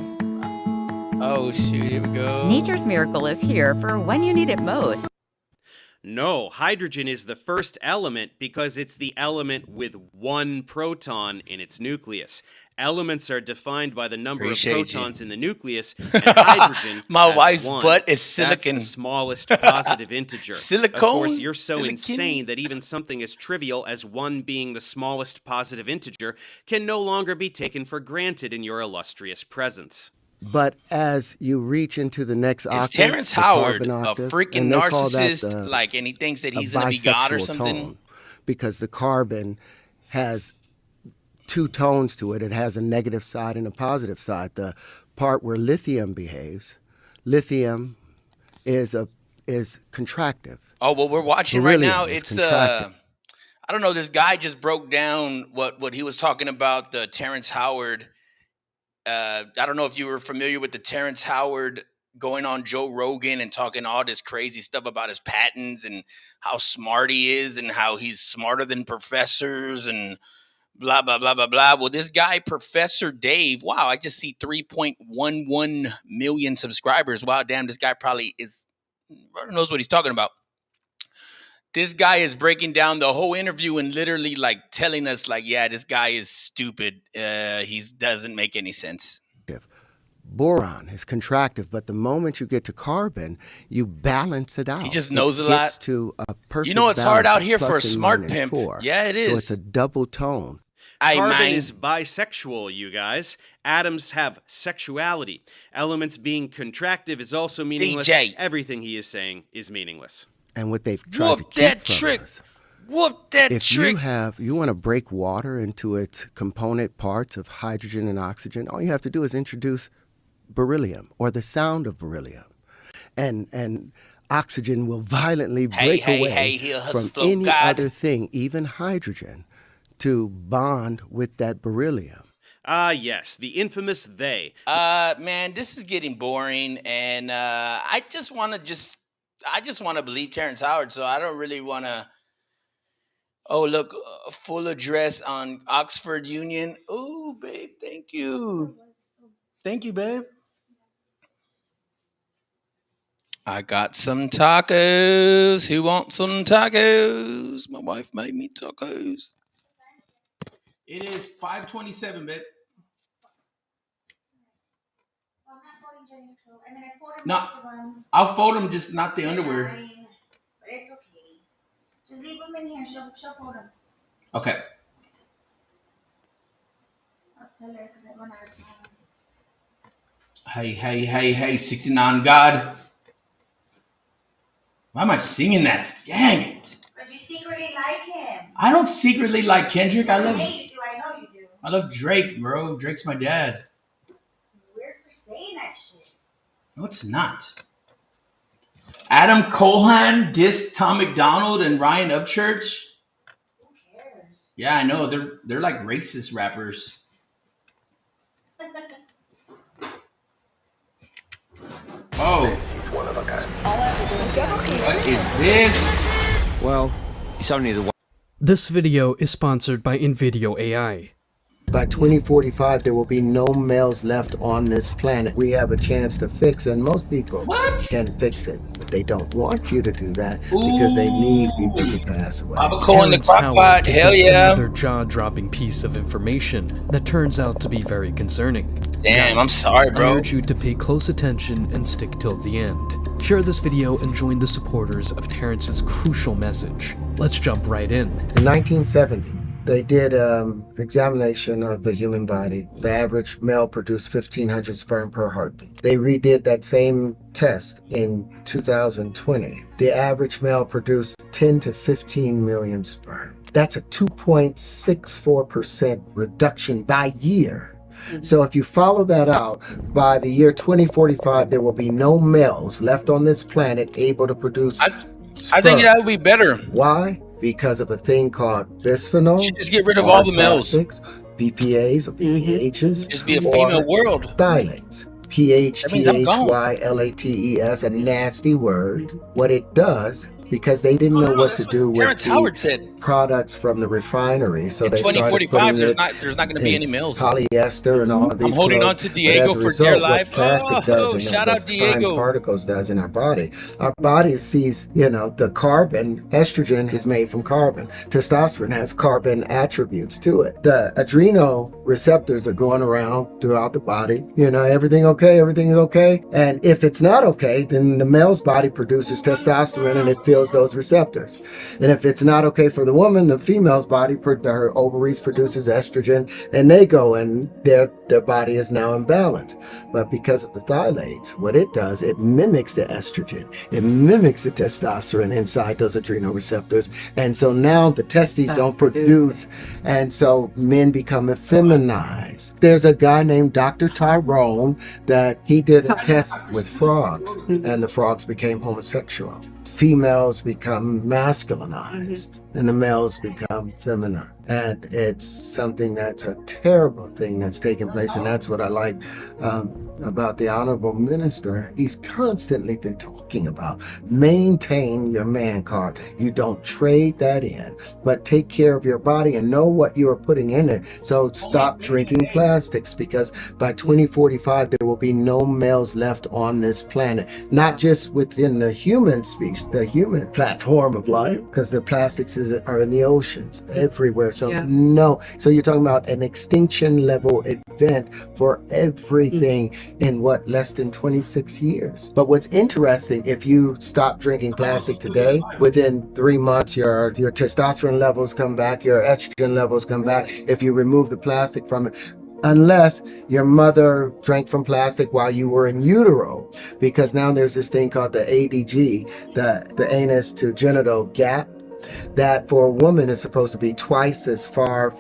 Oh, shoot, here we go. Nature's miracle is here for when you need it most. No, hydrogen is the first element because it's the element with one proton in its nucleus. Elements are defined by the number Appreciate of you. protons in the nucleus, and hydrogen My has wife's one. butt is silicon. That's the smallest positive integer. Silicone? Of course, you're so Silicon? insane that even something as trivial as 1 being the smallest positive integer can no longer be taken for granted in your illustrious presence. But as you reach into the next Is octave, Terrence the Howard carbon a octave, freaking and they call that narcissist, like, and he thinks that a he's gonna be God or bisexual something? tone, because the carbon has two tones to it. It has a negative side and a positive side. The part where lithium behaves, lithium is contractive. Oh, well, we're watching right Beryllium now. is It's contractive. I don't know. This guy just broke down what he was talking about. The Terrence Howard. I don't know if you were familiar with the Terrence Howard going on Joe Rogan and talking all this crazy stuff about his patents and how smart he is and how he's smarter than professors and blah, blah, blah, blah, blah. Well, this guy, Professor Dave, wow, I just see 3.11 million subscribers. Wow, damn, this guy probably knows what he's talking about. This guy is breaking down the whole interview and literally like telling us like, yeah, this guy is stupid. He doesn't make any sense. Boron is contractive, but the moment you get to carbon, you balance it out. He just knows a lot. To a perfect you know, it's hard out here for a smart -4. pimp. Yeah, it is. So it's a double tone. Carbon is bisexual, you guys. Atoms have sexuality. Elements being contractive is also meaningless. DJ. Everything he is saying is meaningless. And what they've tried to keep from us. Whoop that if trick. you want to break water into its component parts of hydrogen and oxygen, all you have to do is introduce beryllium or the sound of beryllium. And oxygen will violently break away from any other thing, even hydrogen, to bond with that beryllium. Yes, the infamous they. Man, this is getting boring, and I just want to believe Terrence Howard, so I don't really want to. Oh, look, full address on Oxford Union. Oh, babe, thank you. Thank you, babe. I got some tacos. Who wants some tacos? My wife made me tacos. It is 5:27, babe. No, I'll fold them, just not the underwear. But it's okay. Just leave them in here. She'll fold them. Okay. I'll tell her because I run out of time. Hey, 69 God. Why am I singing that? Dang it. Because you secretly like him. I don't secretly like Kendrick. Hey, you do. I know you do. I love Drake, bro. Drake's my dad. You're weird for saying that shit. No, it's not. Adam Cohan dissed Tom McDonald and Ryan Upchurch. Who cares? Yeah, I know. They're like racist rappers. Oh. He's one of a kind. What is this? Well, it's only the one. This video is sponsored by InVideo AI. By 2045, there will be no males left on this planet. We have a chance to fix it, and most people can fix it. But they don't want you to do that because they need people to pass away. Terrence Howard gives us another jaw-dropping piece of information that turns out to be very concerning. Damn, I'm sorry, bro. I urge you to pay close attention and stick till the end. Share this video and join the supporters of Terrence's crucial message. Let's jump right in. In 1970, they did examination of the human body. The average male produced 1,500 sperm per heartbeat. They redid that same test in 2020. The average male produced 10 to 15 million sperm. That's a 2.64% reduction by year. So if you follow that out, by the year 2045, there will be no males left on this planet able to produce I think that would be better. Why? Because of a thing called bisphenol. You should just get rid of all the males. BPAs or BPHs. Just be a female world. Phthalates. PHTHYLATES, a nasty word. What it does, because they didn't know what to do with Terrence Howard said. Products from the refinery, so they started 2045, putting there's not going to be any males. Polyester and all of these. I'm holding on to Diego for dear life. Oh, shout out Diego. Particles does in our body. Our body sees, the carbon. Estrogen is made from carbon. Testosterone has carbon attributes to it. The adrenal receptors are going around throughout the body. Everything okay? Everything is okay. And if it's not okay, then the male's body produces testosterone and it fills those receptors. And if it's not okay for the woman, the female's body, her ovaries produces estrogen, and they go and their body is now imbalanced. But because of the phthalates, what it does, it mimics the estrogen. It mimics the testosterone inside those adrenal receptors. And so now the testes don't produce, and so men become effeminized. There's a guy named Dr. Tyrone that he did a test with frogs, and the frogs became homosexual. Females become masculinized. and the males become feminine. And it's something that's a terrible thing that's taking place. And that's what I like about the Honorable Minister. He's constantly been talking about maintain your man card. You don't trade that in, but take care of your body and know what you are putting in it. So stop drinking plastics, because by 2045, there will be no males left on this planet, not just within the human species, the human platform of life, because the plastics are in the oceans everywhere. So no, so you're talking about an extinction level event for everything in what, less than 26 years. But what's interesting, if you stop drinking plastic today, within 3 months, your testosterone levels come back, your estrogen levels come back, if you remove the plastic from it, unless your mother drank from plastic while you were in utero, because now there's this thing called the ADG, the anus to genital gap, that for a woman is supposed to be twice as far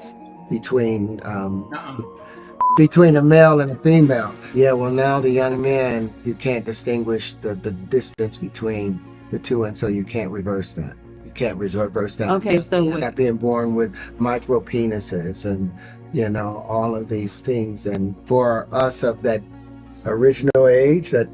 between a male and a female. Yeah, well, now the young men, you can't distinguish the distance between the two, and so you can't reverse that. You can't reverse that. Okay, so you're not being born with micro penises and, you know, all of these things. And for us of that original age, that,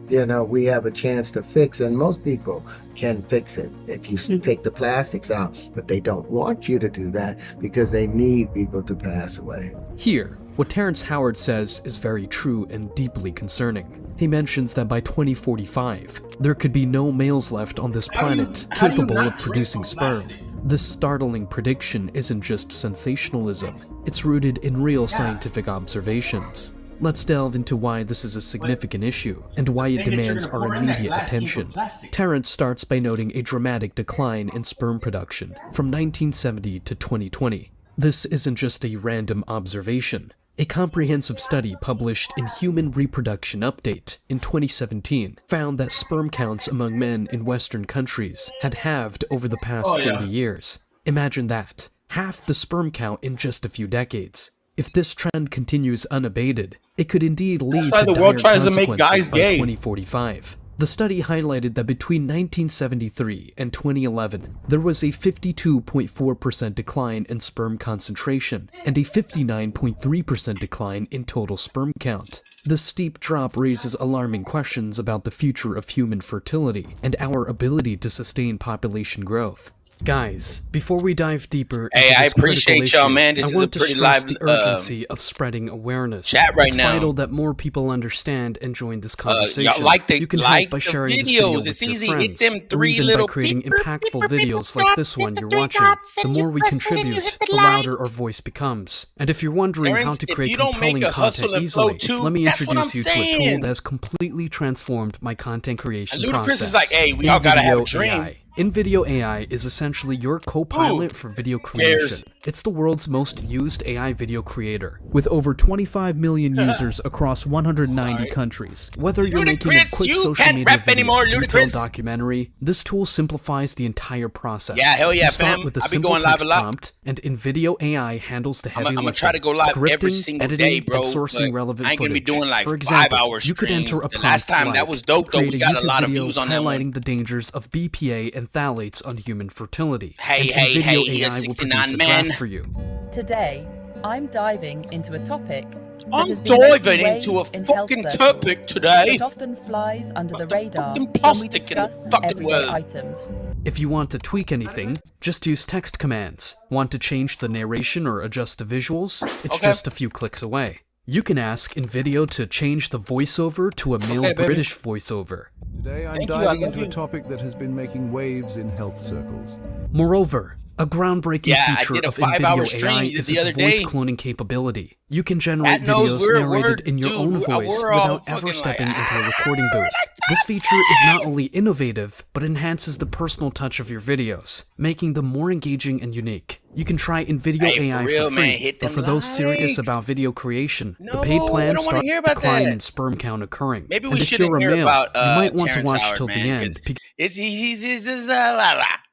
you know, we have a chance to fix, and most people can fix it if you take the plastics out, but they don't want you to do that because they need people to pass away. Here, what Terrence Howard says is very true and deeply concerning. He mentions that by 2045, there could be no males left on this planet capable of producing sperm. This startling prediction isn't just sensationalism, it's rooted in real scientific observations. Let's delve into why this is a significant issue and why it demands our immediate attention. Terrence starts by noting a dramatic decline in sperm production from 1970 to 2020. This isn't just a random observation. A comprehensive study published in Human Reproduction Update in 2017 found that sperm counts among men in Western countries had halved over the past 40 years. Imagine that. Half the sperm count in just a few decades. If this trend continues unabated, it could indeed lead to dire consequences by 2045. The study highlighted that between 1973 and 2011, there was a 52.4% decline in sperm concentration and a 59.3% decline in total sperm count. This steep drop raises alarming questions about the future of human fertility and our ability to sustain population growth. Guys, before we dive deeper into I this appreciate critical y'all, issue, man. This I is want a to pretty stress live the urgency of spreading awareness. chat right it's now. vital that more people understand and join this conversation. Y'all like you can help by sharing this video videos. with It's your easy. friends, Hit them or three even by little creating impactful videos like this one you're watching. The more we contribute, the louder our voice becomes. And if you're wondering how to create compelling content easily, let me introduce you to a tool that has completely transformed my content creation Ludacris process. is like, hey, we all gotta have a dream. AI. InVideo AI is essentially your co-pilot for video creation. It's the world's most used AI video creator, with over 25 million users across 190 countries. Whether you're making a quick social media video, detailed documentary, this tool simplifies the entire process. Yeah, hell yeah, you start fam. with a I've been simple going live text a lot. prompt, and InVideo AI handles the heavy I'm gonna lifting, try to go live scripting, every single editing, day, bro. and sourcing but relevant I ain't gonna be footage. doing like For example, 5-hour you could enter a streams. The prompt last time like, that was dope though. create We got a YouTube lot of video views on that one. highlighting the dangers of BPA and phthalates on human fertility. Hey, and hey, hey, InVideo he a AI will 69 produce a man. draft for you. Today, I'm diving into a topic. I'm diving into a fucking topic today. It often flies under the radar when we plastic in the discuss fucking everyday world. items. If you want to tweak anything, just use text commands. Want to change the narration or adjust the visuals? It's just a few clicks away. You can ask InVideo to change the voiceover to a male British voiceover. Today I'm diving into a topic that has been making waves in health circles. Moreover, a groundbreaking feature of InVideo AI is its voice cloning capability. You can generate videos narrated in your own voice without ever stepping into a recording booth. This feature is not only innovative, but enhances the personal touch of your videos, making them more engaging and unique. You can try InVideo AI for free, but for those serious about video creation, the paid plan starts with a decline in sperm count occurring. Maybe and we if shouldn't you're a hear male, about you might want Terrence to watch Howard, till man, the end.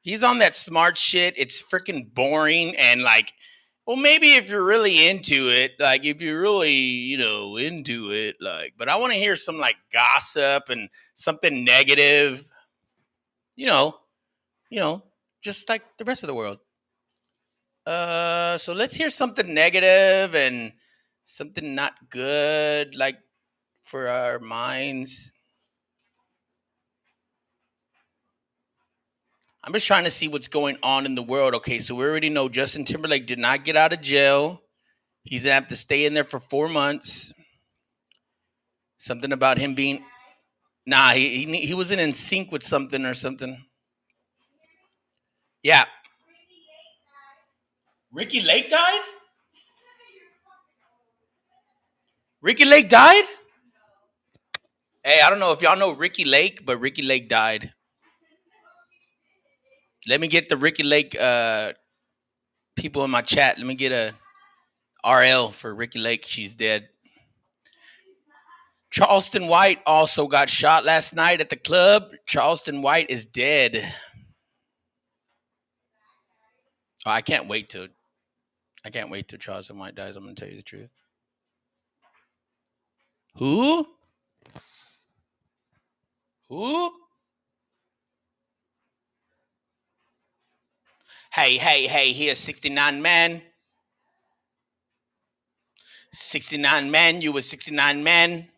He's on that smart shit. It's freaking boring and like, well, maybe if you're really into it, like if you're really, into it, like, but I want to hear some like gossip and something negative, you know, just like the rest of the world. So let's hear something negative and something not good, like for our minds. I'm just trying to see what's going on in the world. Okay, so we already know Justin Timberlake did not get out of jail. He's gonna have to stay in there for 4 months. Something about him being, nah, he wasn't in sync with something or something. Yeah. Ricky Lake died? Ricky Lake died? Hey, I don't know if y'all know Ricky Lake, but Ricky Lake died. Let me get the Ricky Lake people in my chat. Let me get a RL for Ricky Lake. She's dead. Charleston White also got shot last night at the club. Charleston White is dead. Oh, I can't wait till Charleston White dies. I'm gonna tell you the truth. Who? Hey, he a 69 man. 69 man, you a 69 man.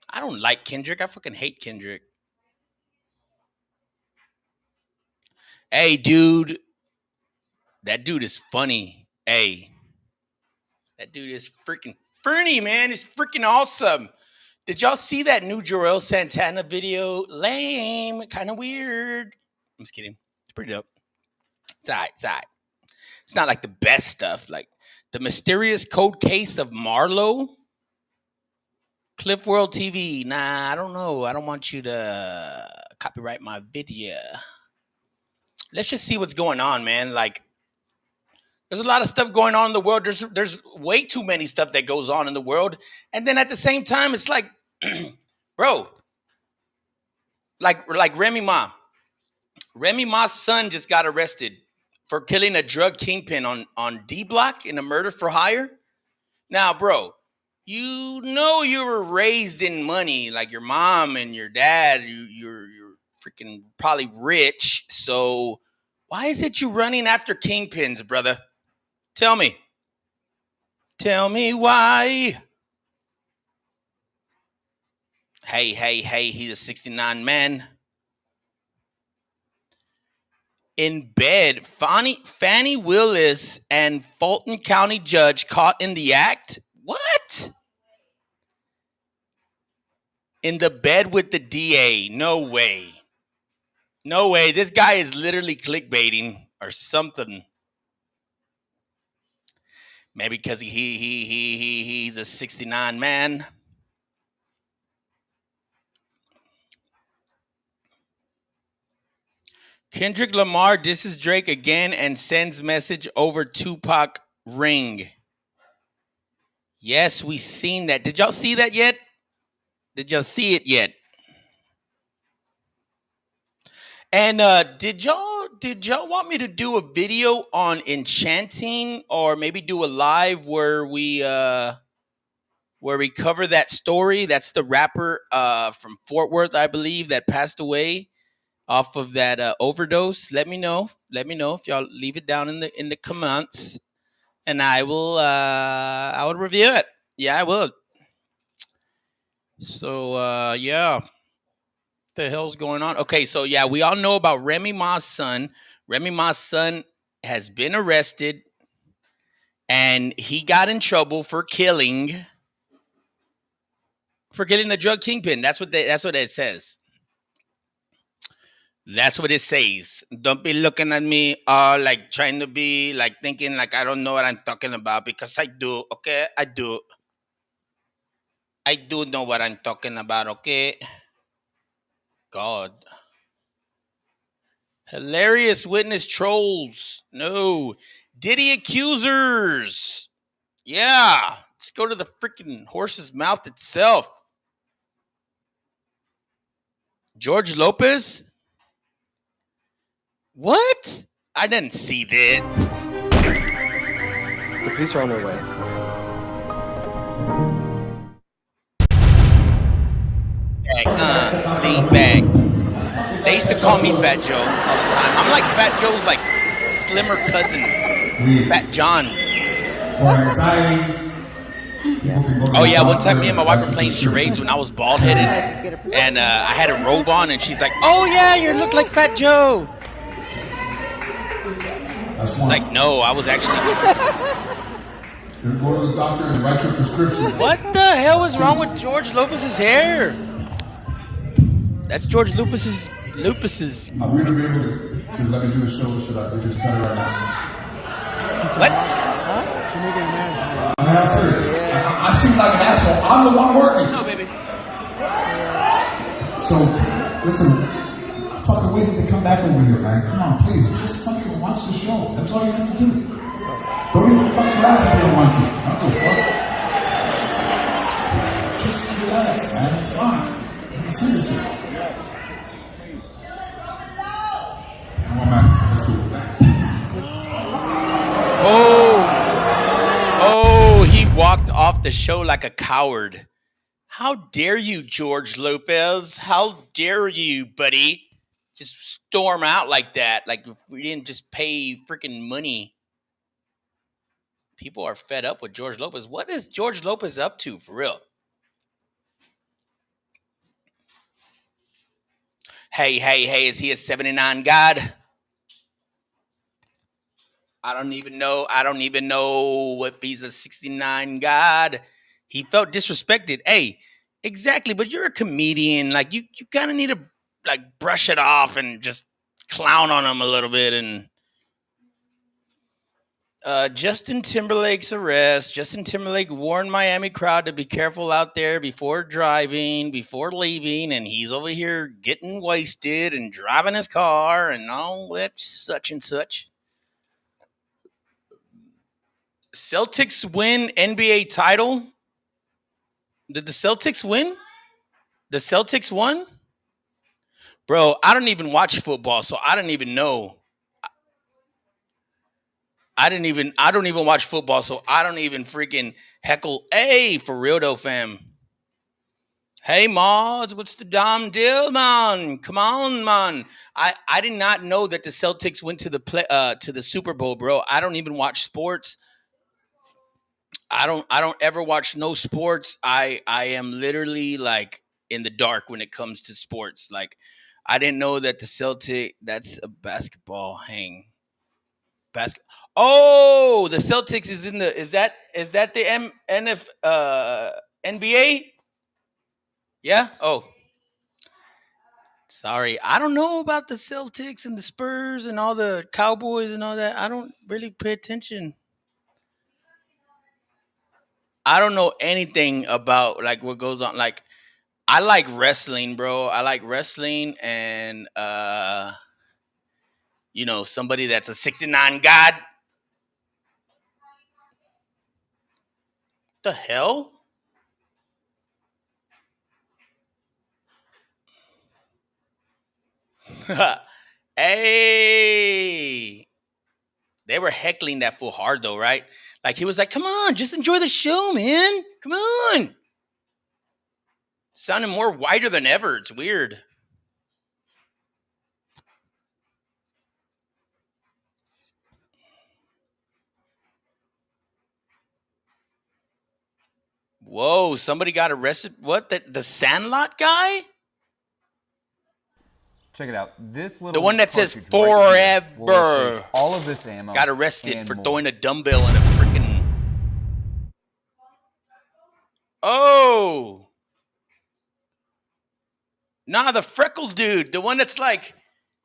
I don't like Kendrick. I fucking hate Kendrick. Hey, dude. That dude is funny. Hey. That dude is freaking funny, man. It's freaking awesome. Did y'all see that new Joel Santana video? Lame. Kind of weird. I'm just kidding. It's pretty dope. It's all right. It's not like the best stuff. Like The Mysterious Cold Case of Marlowe. Cliff World TV. Nah, I don't know. I don't want you to copyright my video. Let's just see what's going on, man. Like, there's a lot of stuff going on in the world. There's way too many stuff that goes on in the world. And then at the same time, it's like, bro, like Remy Ma. Remy Ma's son just got arrested for killing a drug kingpin on D Block in a murder for hire. Now, bro, you know you were raised in money, like your mom and your dad. You're freaking probably rich. So why is it you running after kingpins, brother? Tell me why. Hey, he's a 69 man. In bed, Fannie Willis and Fulton County judge caught in the act. What? In the bed with the DA. No way. This guy is literally clickbaiting or something. Maybe because he's a 69 man. Kendrick Lamar disses Drake again and sends message over Tupac ring. Yes, we seen that. Did y'all see that yet? Did y'all see it yet? And did y'all want me to do a video on enchanting, or maybe do a live where we cover that story? That's the rapper from Fort Worth, I believe, that passed away off of that overdose. Let me know if y'all leave it down in the comments, and I will review it. Yeah, I will. So yeah, what the hell's going on? Okay, so yeah, we all know about Remy Ma's son. Remy Ma's son has been arrested, and he got in trouble for killing the drug kingpin. That's what it says. That's what it says. Don't be looking at me like trying to be like thinking like I don't know what I'm talking about, because I do. Okay, I do know what I'm talking about. Okay. God. Hilarious witness trolls. No. Diddy accusers. Yeah. Let's go to the freaking horse's mouth itself. George Lopez? What? I didn't see that. The police are on their way. Lean They used to call me Fat Joe all the time. I'm like Fat Joe's like slimmer cousin, Fat John. For anxiety. Oh yeah, one time me and my wife were playing charades when I was bald headed, and I had a robe on, and she's like, "Oh yeah, you look like Fat Joe." It's like, no, I was actually just... Then go to the doctor and write your prescription. What the hell is wrong with George Lopez's hair? That's George Lopez's. Are we gonna be able to let me do the show, or should I just cut it right now? What? I mean, I'm serious. I seem like an asshole. I'm the one working. No, baby. So, listen, I'm fucking waiting to come back over here, man. Come on, please. Just fucking watch the show. That's all you have to do. Don't even fucking laugh if you don't want to. I don't give a fuck. Just relax, man. I'm fine. I mean, seriously. Come on, man. Let's do it. Thanks. Oh, he walked off the show like a coward. How dare you, George Lopez? How dare you, buddy? Just storm out like that. Like if we didn't just pay freaking money. People are fed up with George Lopez. What is George Lopez up to, for real? Hey, is he a 79 God? I don't even know if he's a 69 God. He felt disrespected. Hey, exactly, but you're a comedian. Like you kind of need to like brush it off and just clown on him a little bit. And Justin Timberlake's arrest. Justin Timberlake warned Miami crowd to be careful out there before driving, before leaving, and he's over here getting wasted and driving his car and all that such and such. Celtics win NBA title. Did the Celtics win? The Celtics won? Bro, I don't even watch football, so I don't even know. I don't even watch football, so I don't even freaking heckle. Hey, for real though, fam. Hey, Mods, what's the damn deal, man? Come on, man. I did not know that the Celtics went to the Super Bowl, bro. I don't even watch sports. I don't ever watch no sports. I am literally like in the dark when it comes to sports. Like I didn't know that the Celtic, that's a basketball hang. Oh, the Celtics is in the is that the NBA? Yeah? Oh. Sorry. I don't know about the Celtics and the Spurs and all the Cowboys and all that. I don't really pay attention. I don't know anything about like what goes on. Like I like wrestling, bro. I like wrestling and you know, somebody that's a 69 God. The hell? Hey. They were heckling that fool hard though, right? Like he was like, come on, just enjoy the show, man. Come on. Sounding more whiter than ever. It's weird. Whoa, somebody got arrested. What? The Sandlot guy? Check it out. This little the one that says right forever. All of this ammo. Got arrested for throwing a dumbbell in a freaking. Oh. Nah, the freckled dude. The one that's like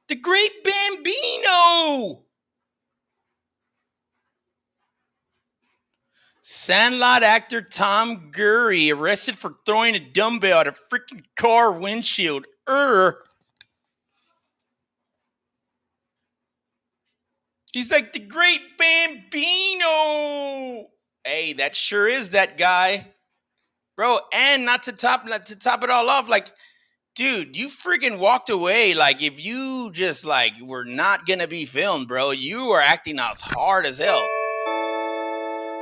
the Great Bambino. Sandlot actor Tom Gurry arrested for throwing a dumbbell at a freaking car windshield. He's like the Great Bambino. Hey, that sure is that guy, bro. And not to top it all off, like, dude, you freaking walked away. Like, if you just like were not gonna be filmed, bro, you are acting as hard as hell.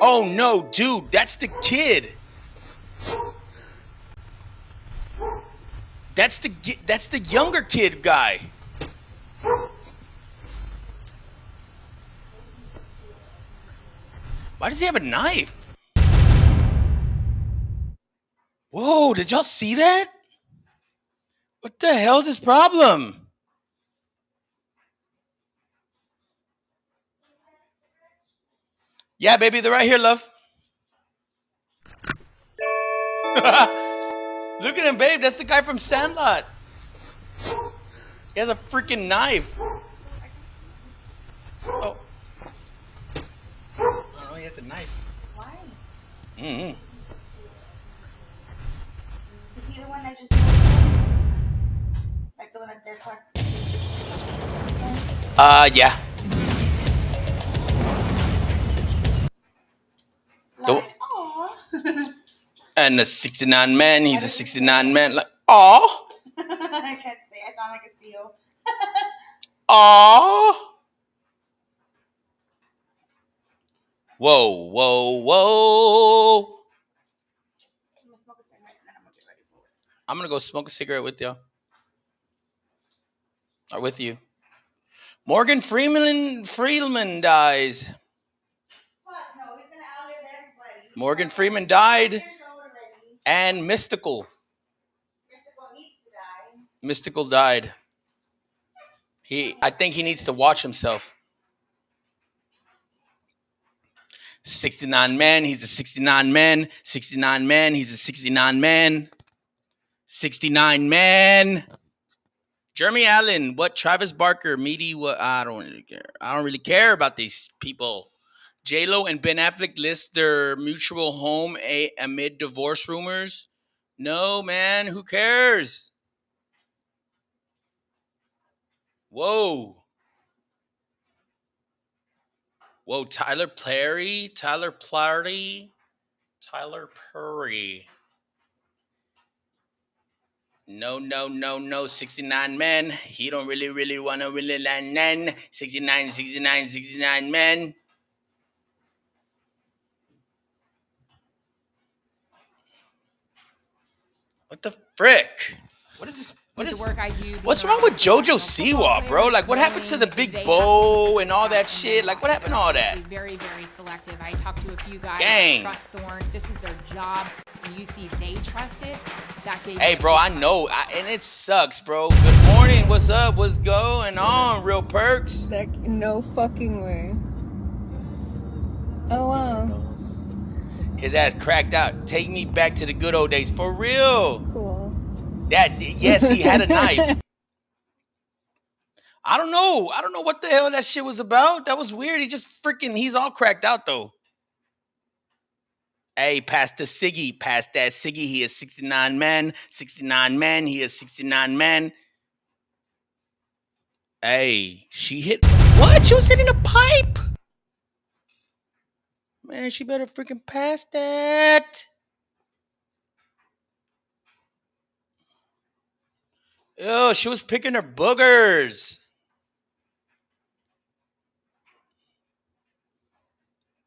Oh no, dude, that's the kid. That's the younger kid guy. Why does he have a knife? Whoa, did y'all see that? What the hell's his problem? Yeah, baby, they're right here, love. Look at him, babe. That's the guy from Sandlot. He has a freaking knife. Oh. Oh, he has a knife. Why? Mm-hmm. Is he the one that just like the one that they're talking? Yeah. Like, aw. And the 69 man, he's a 69 man. Like, aw. I can't say. I sound like a seal. Aw. Whoa, whoa, whoa. I'm gonna go smoke a cigarette with y'all. Or with you. Morgan Freeman dies. Morgan Freeman died. And Mystical. Mystical died. I think he needs to watch himself. 69 man, he's a 69 man. 69 man, he's a 69 man. 69 man. Jeremy Allen, what Travis Barker, Meaty, what I don't really care. I don't really care about these people. J-Lo and Ben Affleck list their mutual home amid divorce rumors. No, man, who cares? Whoa. Whoa, Tyler Perry. No. 69 men. He don't really want to really land. 69 men. What the frick? What is this? What is work I do? What's wrong with JoJo Siwa, bro? Like, what happened to the big bow and all that shit? Like, what happened to all that? Very, very selective. I talked to a few guys. Gang. Trust Thorn. This is their job. And you see, they trust it. That gave. Hey, bro, I know, and it sucks, bro. Good morning. What's up? What's going on? Real perks? No fucking way. Oh wow. His ass cracked out. Take me back to the good old days. For real. Cool. Yes, he had a knife. I don't know what the hell that shit was about. That was weird. He's all cracked out though. Hey, past that Siggy. He is 69 man. 69 man. He is 69 man. Hey, she hit what? She was hitting a pipe. Man, she better freaking pass that. Ew, she was picking her boogers.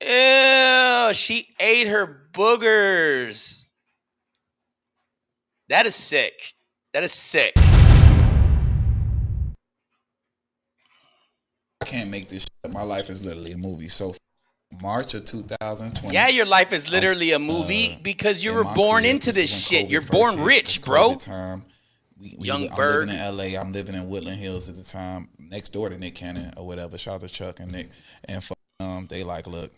Ew, she ate her boogers. That is sick. I can't make this shit up. My life is literally a movie. So March of 2020. Yeah, your life is literally a movie because you were born into this shit. You're born rich, bro. Time. Young I'm Bird. living in LA. I'm living in Woodland Hills at the time, next door to Nick Cannon or whatever. Shout out to Chuck and Nick. And they like, look.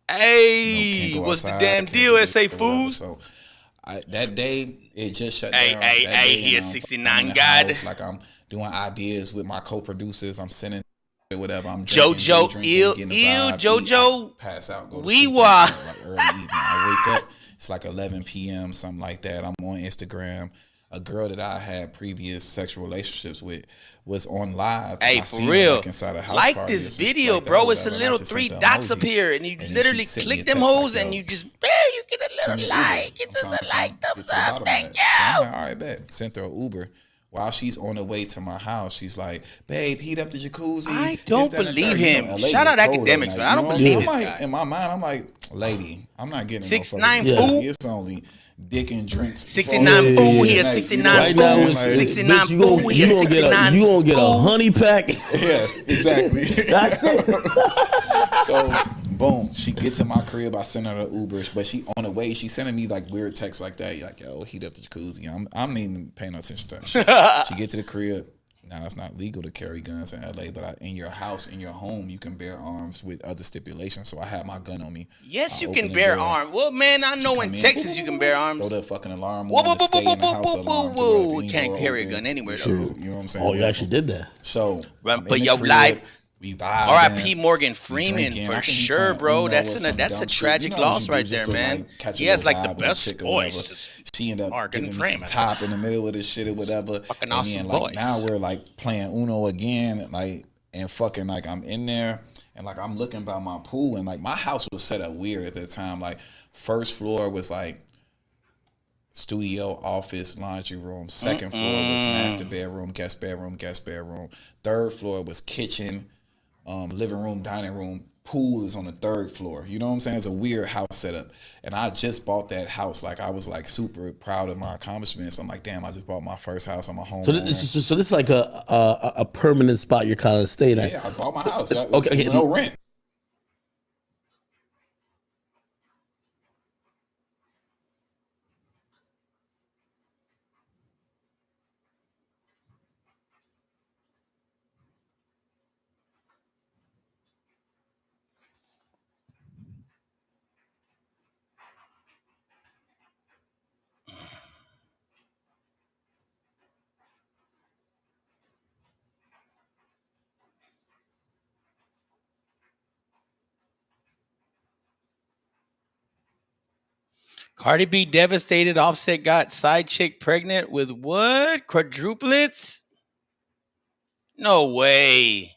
Hey, what's the damn deal, SA Fools? So that day, it just shut down. Hey, he is 69 God. Like I'm doing ideas with my co-producers. I'm sending whatever. I'm JoJo, JoJo. Pass out. Go to sleep, like early evening. I wake up. It's like 11 p.m. something like that. I'm on Instagram. A girl that I had previous sexual relationships with was on live. Hey, for real. Like this video, bro. It's a little 3 dots up here, and you literally click them hoes, and you just, you get a little like. It's just a like, thumbs up. Thank you. So I'm like, all right, bet. Sent her an Uber. While she's on her way to my house, she's like, babe, heat up the jacuzzi. I don't believe him. Shout out Academics, but I don't believe this guy. In my mind, I'm like, lady, I'm not getting 69 no fool. It's only dick and drinks. 69 fool. He is 69 right fool. now, it's 69 bitch, fool. He is 69 you gonna get a honey pack. Yes, exactly. That's it. So Boom. She gets in my crib. I send her the Uber, but she on the way. She sending me like weird texts like that. Like, yo, heat up the jacuzzi. I'm not even paying no attention to that. She get to the crib. Now it's not legal to carry guns in LA, but in your house, in your home, you can bear arms with other stipulations. So I had my gun on me. Yes, you can bear arms. Well, man, I know in Texas you can bear arms. Throw the fucking alarm on. Stay in the house alarm. We can't carry a gun anywhere. You know what I'm saying? Oh, you actually did that. So run for your life. R.I.P. Morgan Freeman for sure, bro. That's a tragic loss right there, man. He has like the best voice. She ended up giving me some top in the middle of this shit or whatever. Fucking awesome voice. Now we're like playing Uno again, like and fucking like I'm in there and like I'm looking by my pool and like my house was set up weird at that time. Like first floor was like studio, office, laundry room. Second floor was master bedroom, guest bedroom, guest bedroom. Third floor was kitchen. Living room, dining room, pool is on the third floor. You know what I'm saying? It's a weird house setup. And I just bought that house. Like I was like super proud of my accomplishments. I'm like, damn, I just bought my first house. I'm a homeowner. So this is like a permanent spot you're kind of staying at. Yeah, I bought my house. Okay. No rent. Cardi B devastated. Offset got side chick pregnant with what? Quadruplets? No way.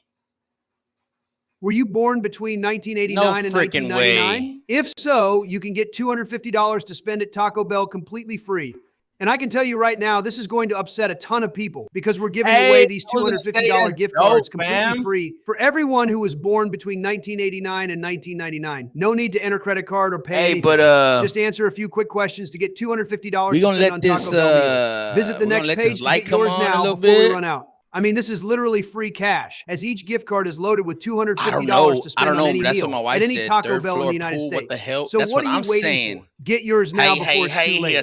Were you born between 1989 and 1999? If so, you can get $250 to spend at Taco Bell completely free. And I can tell you right now, this is going to upset a ton of people because we're giving away these $250 gift cards completely free for everyone who was born between 1989 and 1999. No need to enter credit card or pay anything. Just answer a few quick questions to get $250 to spend on Taco Bell. Visit the next page to get yours now before we run out. I mean, this is literally free cash, as each gift card is loaded with $250 to spend on any meal at any Taco Bell in the United States. What the hell? So what are you waiting for? Get yours now before it's too late.